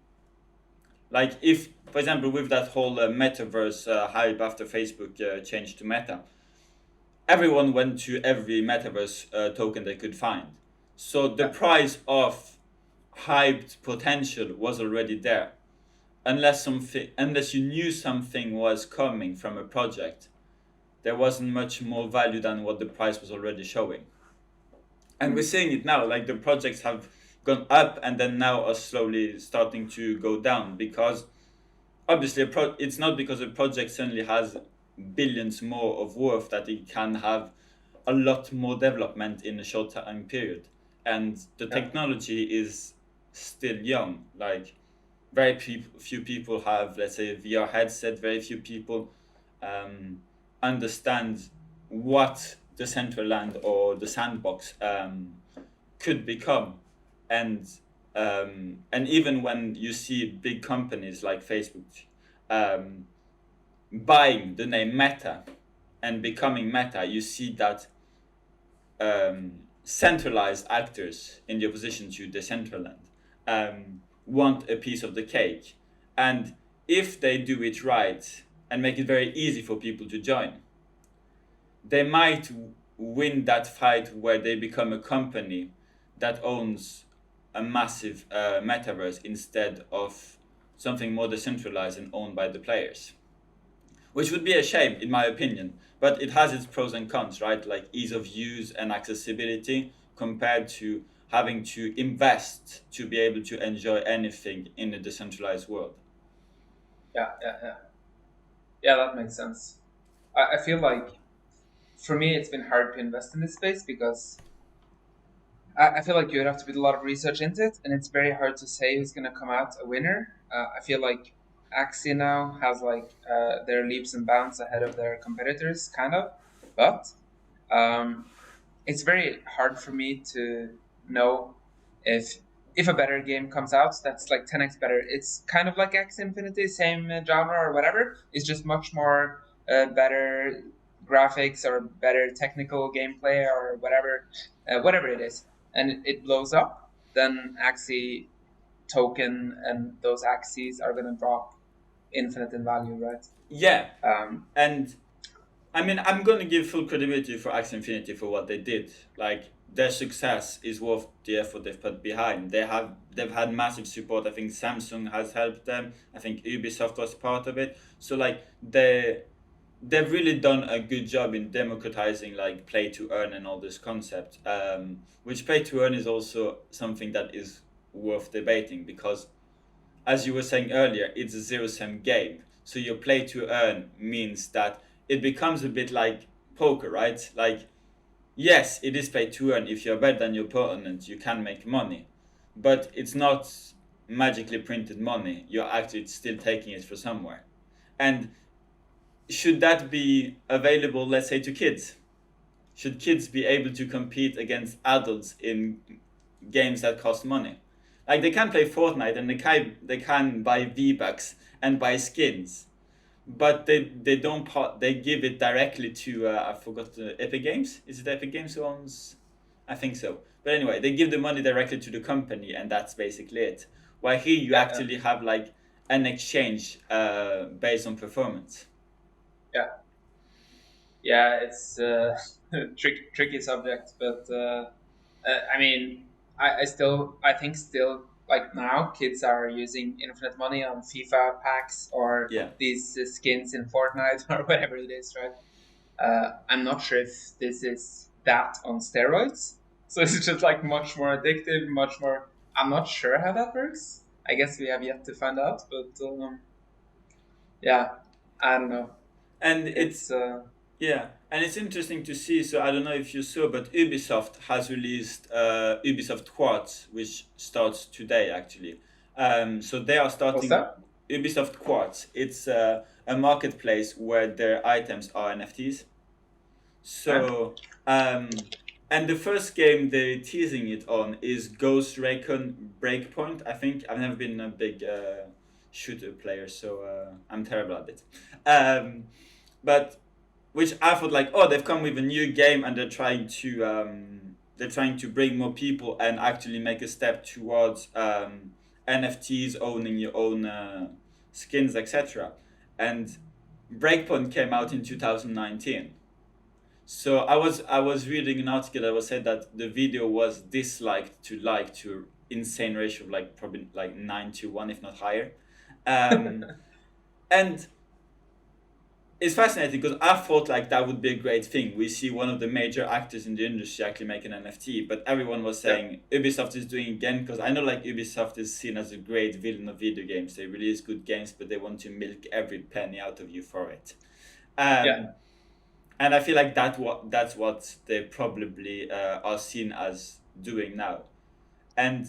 Like if, for example, with that whole metaverse hype after Facebook changed to Meta, everyone went to every metaverse token they could find. So the price of hyped potential was already there. Unless you knew something was coming from a project, there wasn't much more value than what the price was already showing. And we're seeing it now, like the projects have gone up and then now are slowly starting to go down, because obviously it's not because a project suddenly has billions more of worth that it can have a lot more development in a short time period. And the technology is still young. Like very few people have, let's say, a VR headset. Very few people understand what the Decentraland or the sandbox could become, and even when you see big companies like Facebook buying the name Meta and becoming Meta, you see that centralized actors in the opposition to Decentraland want a piece of the cake, and if they do it right and make it very easy for people to join, they might win that fight where they become a company that owns a massive metaverse instead of something more decentralized and owned by the players. Which would be a shame, in my opinion, but it has its pros and cons, right? Like ease of use and accessibility compared to having to invest to be able to enjoy anything in a decentralized world. Yeah, that makes sense. I feel like for me it's been hard to invest in this space because I feel like you would have to put a lot of research into it, and it's very hard to say who's going to come out a winner. I feel like Axie now has like their leaps and bounds ahead of their competitors, kind of, but it's very hard for me to know if a better game comes out that's like 10x better. It's kind of like X Infinity, same genre or whatever. It's just much more better graphics or better technical gameplay or whatever it is, and it blows up. Then Axie token and those Axies are going to drop infinite in value, right? Yeah, and I mean, I'm going to give full credibility for Axie Infinity for what they did. Like their success is worth the effort they've put behind. They've had massive support. I think Samsung has helped them. I think Ubisoft was part of it. So like they've really done a good job in democratizing like play to earn and all this concept. Which play to earn is also something that is worth debating, because as you were saying earlier, it's a zero-sum game. So your play to earn means that it becomes a bit like poker, right? Like, yes, it is play to earn. If you're better than your opponent, you can make money, but it's not magically printed money. You're actually still taking it from somewhere. And should that be available, let's say, to kids? Should kids be able to compete against adults in games that cost money? Like they can play Fortnite and they can buy V-Bucks and buy skins, but they don't they give it directly to I forgot the Epic Games. Is it Epic Games who owns? I think so. But anyway, they give the money directly to the company, and that's basically it. While here you Yeah, actually have like an exchange based on performance. yeah, yeah. It's tricky subject, but I mean, I think still like now kids are using infinite money on FIFA packs or Yeah. these skins in Fortnite or whatever it is, right? I'm not sure if this is that on steroids. So it's just like much more addictive, much more. I'm not sure how that works. I guess we have yet to find out, but yeah, I don't know. And it's It's Yeah, and it's interesting to see. So I don't know if you saw, but Ubisoft has released Ubisoft Quartz, which starts today actually. So they are what's starting that? Ubisoft Quartz. It's a marketplace where their items are NFTs. Huh? So, and the first game they're teasing it on is Ghost Recon Breakpoint. I think I've never been a big shooter player, so I'm terrible at it. But which I thought like, oh, they've come with a new game and they're trying to bring more people and actually make a step towards NFTs, owning your own skins, etc. And Breakpoint came out in 2019. So I was reading an article that was said that the video was disliked to like to insane ratio of like probably like 9 to 1 if not higher, and it's fascinating because I thought like that would be a great thing. We see one of the major actors in the industry actually make an NFT, but everyone was Yeah, saying Ubisoft is doing again because I know like Ubisoft is seen as a great villain of video games. They release good games, but they want to milk every penny out of you for it. yeah. Um, and I feel like that's what they probably are seen as doing now. And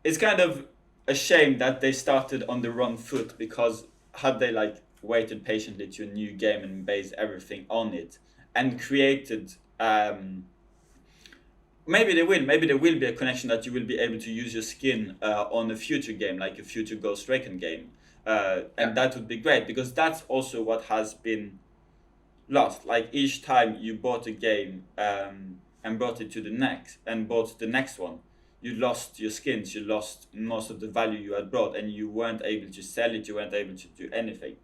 it's kind of a shame that they started on the wrong foot because had they like waited patiently to a new game and based everything on it and created maybe there will be a connection that you will be able to use your skin on a future game like a future Ghost Recon game, Yeah, and that would be great because that's also what has been lost. Like each time you bought a game and brought it to the next and bought the next one, you lost your skins, you lost most of the value you had brought, and you weren't able to sell it, you weren't able to do anything.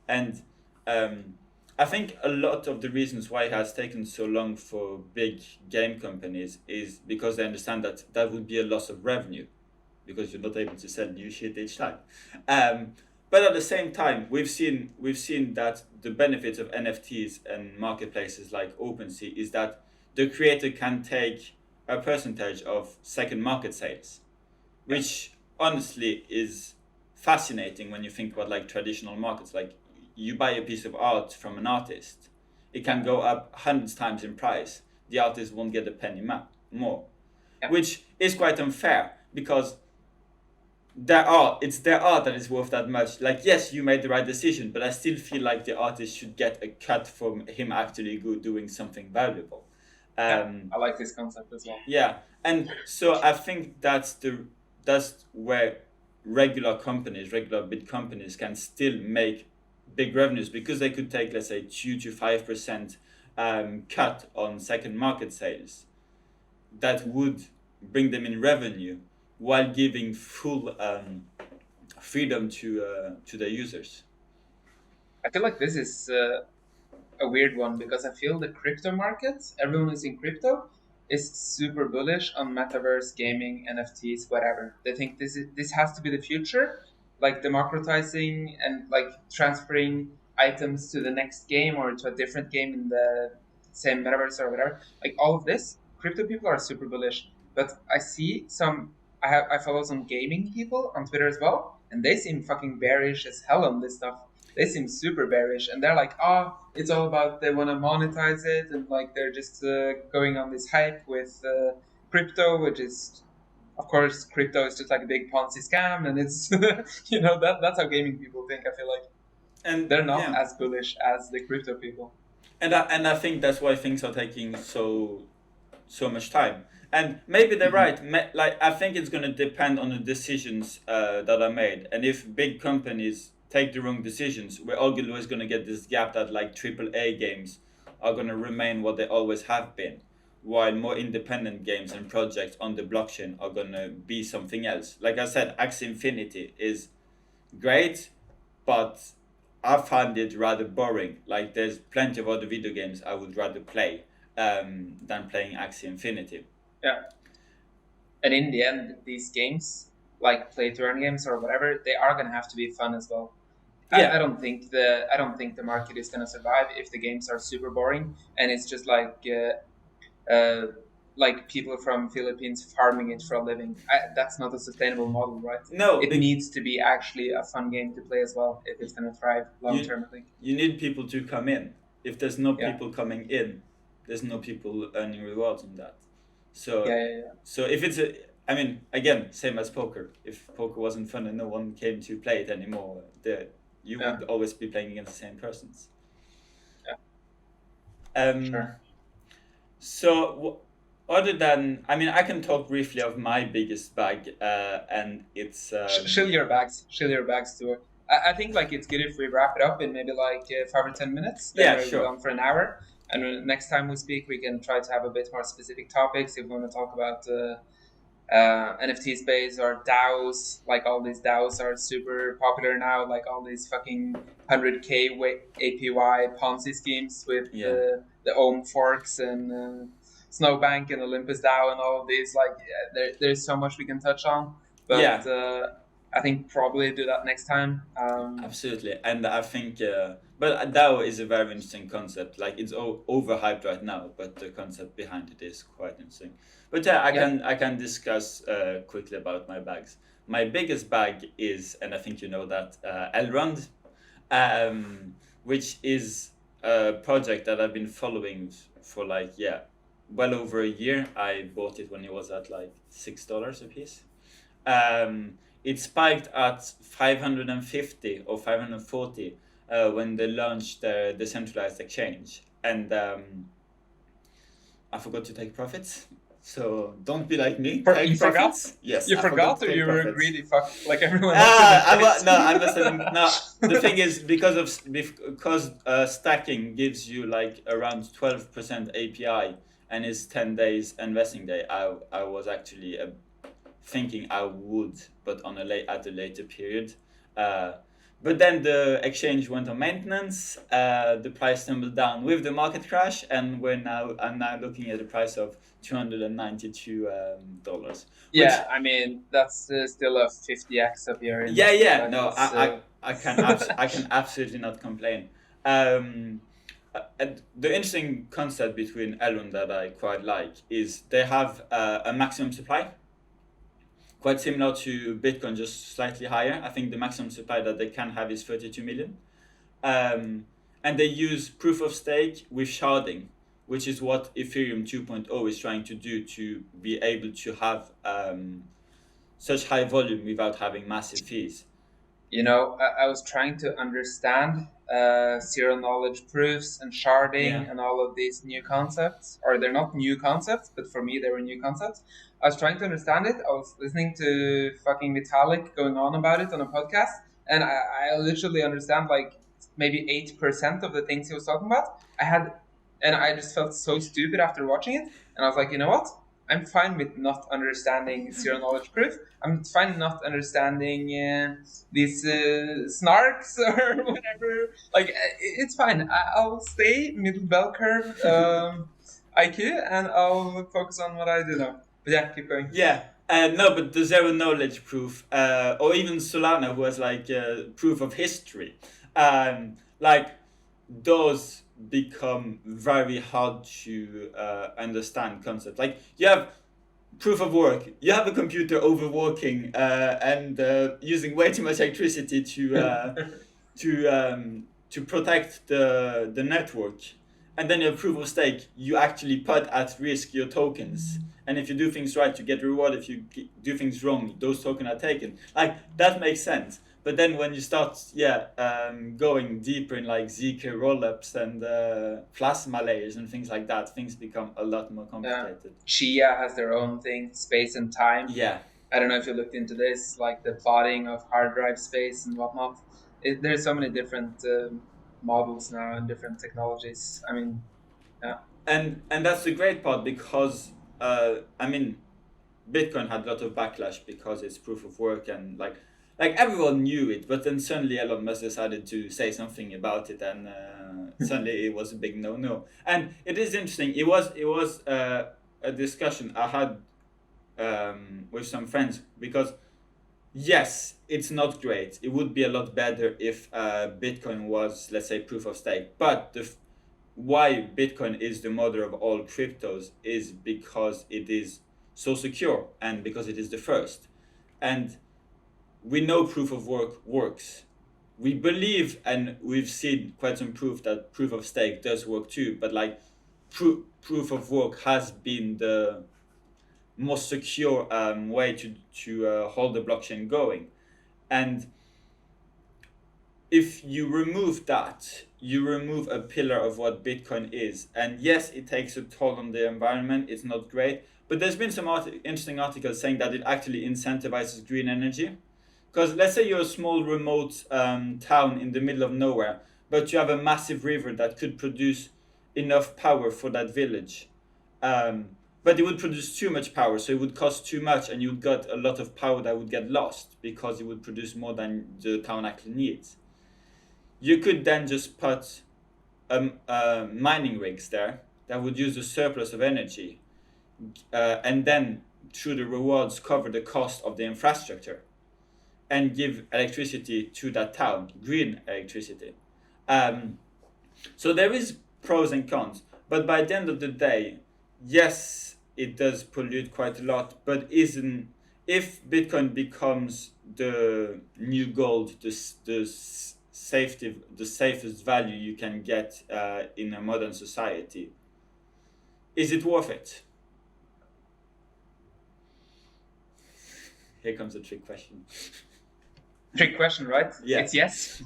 And um, I think a lot of the reasons why it has taken so long for big game companies is because they understand that that would be a loss of revenue because you're not able to sell new shit each time. Um, but at the same time, we've seen that the benefits of NFTs and marketplaces like OpenSea is that the creator can take a percentage of second market sales, yeah, which honestly is fascinating when you think about like traditional markets. Like you buy a piece of art from an artist, it yeah, can go up hundreds times in price. The artist won't get a penny more, yeah. which is quite unfair because it's their art that is worth that much. Like yes, you made the right decision, but I still feel like the artist should get a cut from him actually doing something valuable. Yeah. Um, I like this concept as well. yeah, and so I think that's where regular big companies can still make big revenues because they could take let's say 2 to 5% cut on second market sales that would bring them in revenue while giving full freedom to their users. I feel like this is a weird one because I feel the crypto market, everyone who's in crypto, is super bullish on metaverse, gaming, NFTs, whatever. They think this has to be the future, like democratizing and like transferring items to the next game or to a different game in the same metaverse or whatever. Like all of this, crypto people are super bullish. But I see some I follow some gaming people on Twitter as well, and they seem fucking bearish as hell on this stuff. They seem super bearish, and they're like, "Oh, it's all about they want to monetize it," and like they're just going on this hype with crypto, which is of course, crypto is just like a big Ponzi scam, and it's that's how gaming people think. I feel like And they're not yeah, as bullish as the crypto people. and I think that's why things are taking so much time. And maybe they're Hmm. right. Like I think it's gonna depend on the decisions that are made. And if big companies take the wrong decisions, we're always gonna get this gap that like AAA games are gonna remain what they always have been, while more independent games and projects on the blockchain are gonna be something else. Like I said, Axie Infinity is great, but I find it rather boring. Like there's plenty of other video games I would rather play than playing Axie Infinity. Yeah, and in the end, these games, like play to earn games or whatever, they are gonna have to be fun as well. I Yeah, don't think the market is gonna survive if the games are super boring and it's just like people from Philippines farming it for a living. That's not a sustainable model, right? no, It needs to be actually a fun game to play as well if it's gonna thrive long you term. I think. you need people to come in. If there's no Yeah, people coming in, there's no people earning rewards on that. yeah, So yeah, so if it's a, I mean, again, same as poker. If poker wasn't fun and no one came to play it anymore, you yeah, would always be playing against the same persons. yeah, Um, sure. So, other than, I mean, I can talk briefly of my biggest bag, and it's Shill your bags to it. I think like it's good if we wrap it up in maybe like 5 or 10 minutes. Then yeah, we're sure, gone for an hour, and next time we speak, we can try to have a bit more specific topics. If we want to talk about NFT space or DAOs, like all these DAOs are super popular now, like all these fucking 100K APY Ponzi schemes with yeah, the Ohm forks and Snowbank and Olympus DAO and all of these. Like, yeah, there's so much we can touch on, but yeah, I think probably do that next time. absolutely. And I think, but DAO is a very interesting concept. Like it's overhyped right now, but the concept behind it is quite interesting. But yeah, Yeah, I can discuss quickly about my bags. My biggest bag is, and I think you know that, Elrond, which is a project that I've been following for like, yeah, well over a year. I bought it when it was at like $6 a piece. It spiked at 550 or 540 when they launched their decentralized exchange, and I forgot to take profits. So don't be like me. you Take forgot. profits. Yes, You I forgot forgot, to or take you were profits. greedy fuck like everyone else in the space. No, I'm just saying. No, the thing is because stacking gives you like around 12% API and is 10 days investing day. I was actually thinking I would, but on at a later period. Uh, but then the exchange went on maintenance. The price tumbled down with the market crash, and I'm now looking at a price of $292, which Yeah, I mean that's still a 50x of your yeah, investment. yeah, Like no, it's I can absolutely not complain. Um, and the interesting concept between Elrond that I quite like is they have a maximum supply, quite similar to Bitcoin, just slightly higher. I think the maximum supply that they can have is 32 million. And they use proof of stake with sharding, which is what Ethereum 2.0 is trying to do to be able to have such high volume without having massive fees. I was trying to understand zero knowledge proofs and Yeah. sharding and all of these new concepts, or they're not new concepts, but for me they were new concepts. I was trying to understand it. I was listening to fucking Vitalik going on about it on a podcast, and I literally understand like maybe 8% of the things he was talking about. And I just felt so stupid after watching it, and I was like, you know what? I'm fine with not understanding zero knowledge proof. I'm fine not understanding these snarks or whatever. Like it's fine. I'll stay middle bell curve IQ, and I'll focus on what I do know. But yeah, keep going. Yeah, no, but the zero knowledge proof, or even Solana, who has like proof of history, like those become very hard to understand concepts. Like you have proof of work, you have a computer overworking and using way too much electricity to protect the network. And then you have proof of stake, you actually put at risk your tokens. And if you do things right, you get rewarded. If you do things wrong, those tokens are taken. Like, that makes sense. But then when you start, going deeper in like ZK rollups and plasma layers and things like that, things become a lot more complicated. Chia has their own thing, space and time. Yeah. I don't know if you looked into this, like the plotting of hard drive space and whatnot. There's so many different models now and different technologies. I mean, yeah. And that's the great part, because I mean, Bitcoin had a lot of backlash because it's proof of work, and like everyone knew it, but then suddenly Elon Musk decided to say something about it, and suddenly it was a big no. And it is interesting. It was a discussion I had with some friends, because yes, it's not great. It would be a lot better if Bitcoin was, let's say, proof of stake. But why Bitcoin is the mother of all cryptos is because it is so secure, and because it is the first. And we know proof of work works. We believe, and we've seen quite some proof that proof of stake does work too, but like proof of work has been the most secure way to hold the blockchain going. And if you remove that, you remove a pillar of what Bitcoin is. And yes, it takes a toll on the environment. It's not great. But there's been some interesting articles saying that it actually incentivizes green energy. Because let's say you're a small remote town in the middle of nowhere, but you have a massive river that could produce enough power for that village. But it would produce too much power, so it would cost too much, and you would get a lot of power that would get lost because it would produce more than the town actually needs. You could then just put mining rigs there that would use the surplus of energy, and then through the rewards cover the cost of the infrastructure, and give electricity to that town, green electricity. So there is pros and cons, but by the end of the day, yes, it does pollute quite a lot, but if Bitcoin becomes the new gold, the safest value you can get in a modern society, is it worth it? Here comes a trick question. Trick question, right? Yeah. It's yes.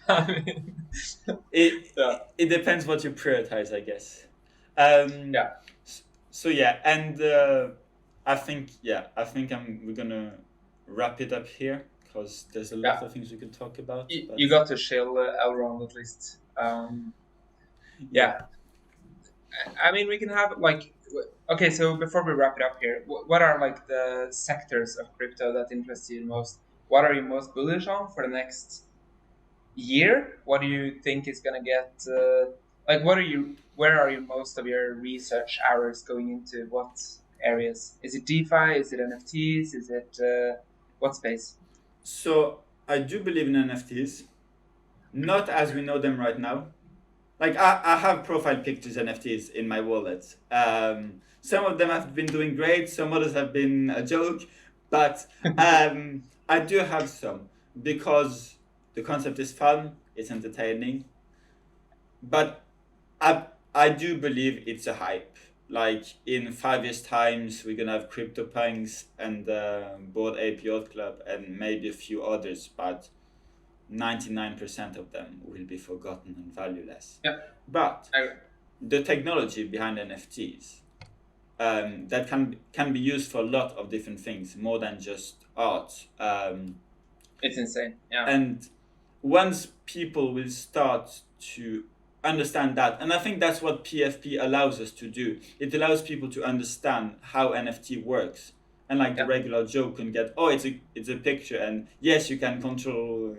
I mean, it depends what you prioritize, I guess. yeah. So yeah, and I think we're gonna wrap it up here, because there's a lot of things we could talk about. You got to chill Elrond at least. Yeah. I mean, we can have like, okay. So before we wrap it up here, what are like the sectors of crypto that interest you most? What are you most bullish on for the next year? What do you think is gonna get? Like, where are you most of your research hours going into? What areas? Is it DeFi? Is it NFTs? Is it what space? So I do believe in NFTs, not as we know them right now. Like I have profile pictures NFTs in my wallet. Some of them have been doing great. Some others have been a joke, but I do have some, because the concept is fun. It's entertaining, but I do believe it's a hype. Like in 5 years' times, we're gonna have CryptoPunks and Bored Ape Yacht Club and maybe a few others, but 99% of them will be forgotten and valueless. Yeah. But the technology behind NFTs, that can be used for a lot of different things, more than just art. It's insane. Yeah. And once people will start to understand that, and I think that's what PFP allows us to do. It allows people to understand how NFT works, and like the regular Joe can get, oh, it's a picture, and yes, you can control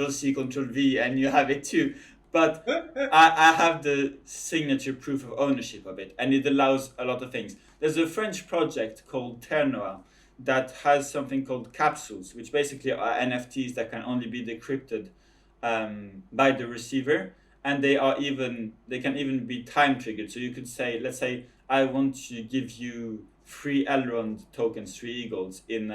C, Control V, and you have it too. But I have the signature proof of ownership of it, and it allows a lot of things. There's a French project called Ternoa that has something called capsules, which basically are NFTs that can only be decrypted by the receiver, and they can even be time triggered. So you could say, let's say I want to give you 3 Elrond tokens, 3 eagles in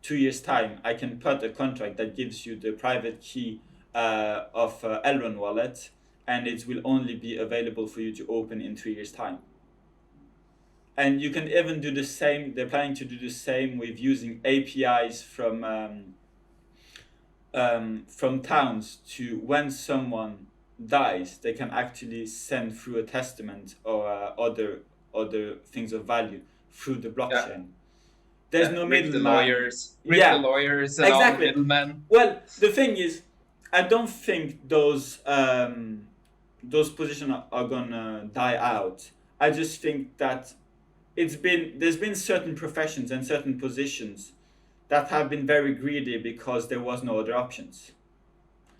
2 years' time. I can put a contract that gives you the private key of Elrond wallet, and it will only be available for you to open in 3 years' time. And you can even do the same. They're planning to do the same with using APIs from towns to when someone dies, they can actually send through a testament or other things of value through the blockchain. There's no middleman. Rip the lawyers and all the middlemen. Well, the thing is, I don't think those positions are gonna die out. I just think that there's been certain professions and certain positions that have been very greedy because there was no other options.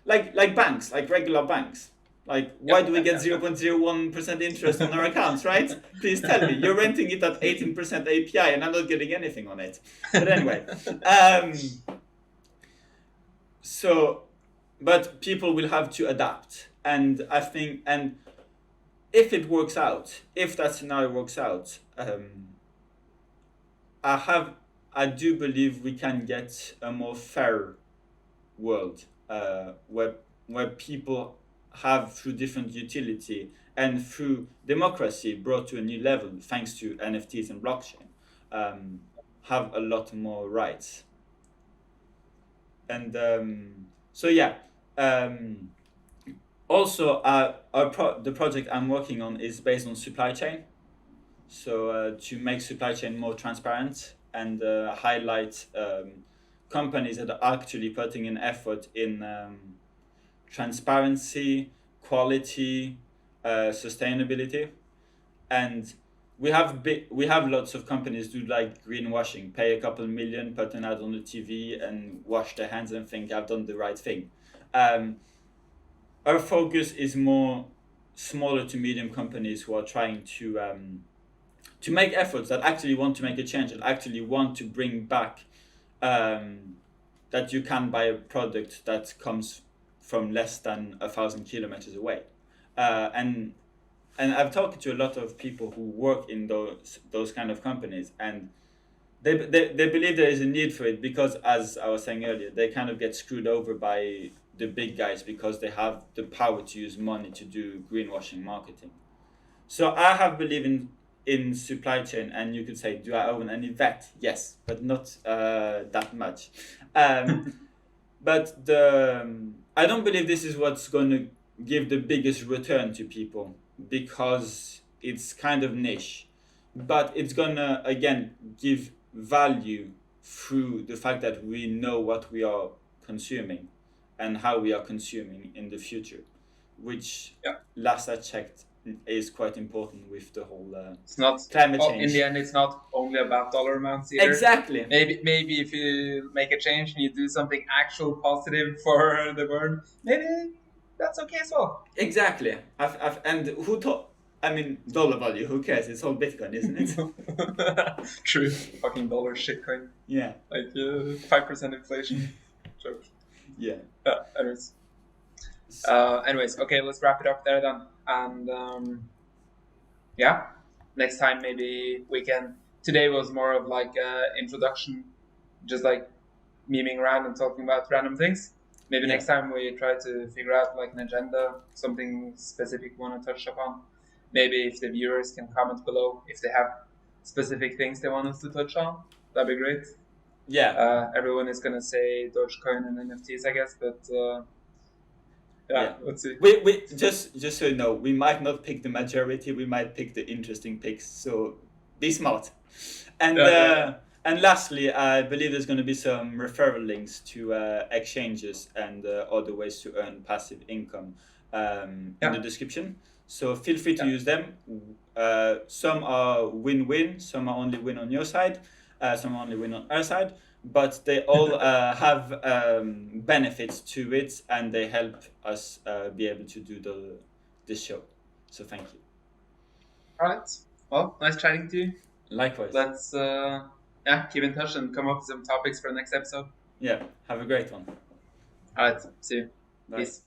Like banks, like regular banks. Like, why do we get 0.01% interest on our accounts, right? Please tell me. You're renting it at 18% API and I'm not getting anything on it. But anyway. But people will have to adapt. And I think, and if it works out, if that scenario works out, I do believe we can get a more fair world where people have, through different utility and through democracy brought to a new level thanks to NFTs and blockchain, have a lot more rights. And also the project I'm working on is based on supply chain. So to make supply chain more transparent and highlight companies that are actually putting in effort in transparency, quality, sustainability. And we have lots of companies do like greenwashing, pay a couple million, put an ad on the TV and wash their hands and think I've done the right thing. Our focus is more smaller to medium companies who are trying to make efforts, that actually want to make a change, that actually want to bring back that you can buy a product that comes from less than 1,000 kilometers away. And I've talked to a lot of people who work in those kind of companies, and they believe there is a need for it because, as I was saying earlier, they kind of get screwed over by the big guys because they have the power to use money to do greenwashing marketing. So I have believed in supply chain, and you could say, do I own any vet? Yes, but not that much. But I don't believe this is what's going to give the biggest return to people because it's kind of niche. But it's going to, again, give value through the fact that we know what we are consuming and how we are consuming in the future, which last I checked is quite important with the whole it's not climate change. In the end, it's not only about dollar amounts either. Exactly. Maybe if you make a change and you do something actual positive for the world, maybe that's okay as well. Exactly. And who thought? I mean, dollar value. Who cares? It's all Bitcoin, isn't it? True. Fucking dollar shitcoin. Yeah. Like 5% inflation. Joke. Yeah. Anyways, okay, let's wrap it up there then. And next time maybe we can. Today was more of like introduction, just like memeing around and talking about random things. Maybe next time we try to figure out like an agenda, something specific we want to touch upon. Maybe if the viewers can comment below if they have specific things they want us to touch on, that'd be great. Yeah. Everyone is gonna say Dogecoin and NFTs, I guess, but let's see. We just so you know, we might not pick the majority. We might pick the interesting picks. So be smart. And and lastly, I believe there's going to be some referral links to exchanges and other ways to earn passive income in the description. So feel free to use them. Some are win-win. Some are only win on your side. Some are only win on our side. But they all have benefits to it, and they help us be able to do this show. So thank you. All right. Well, nice chatting to you. Likewise. Let's keep in touch and come up with some topics for the next episode. Yeah. Have a great one. All right. See you. Bye. Peace.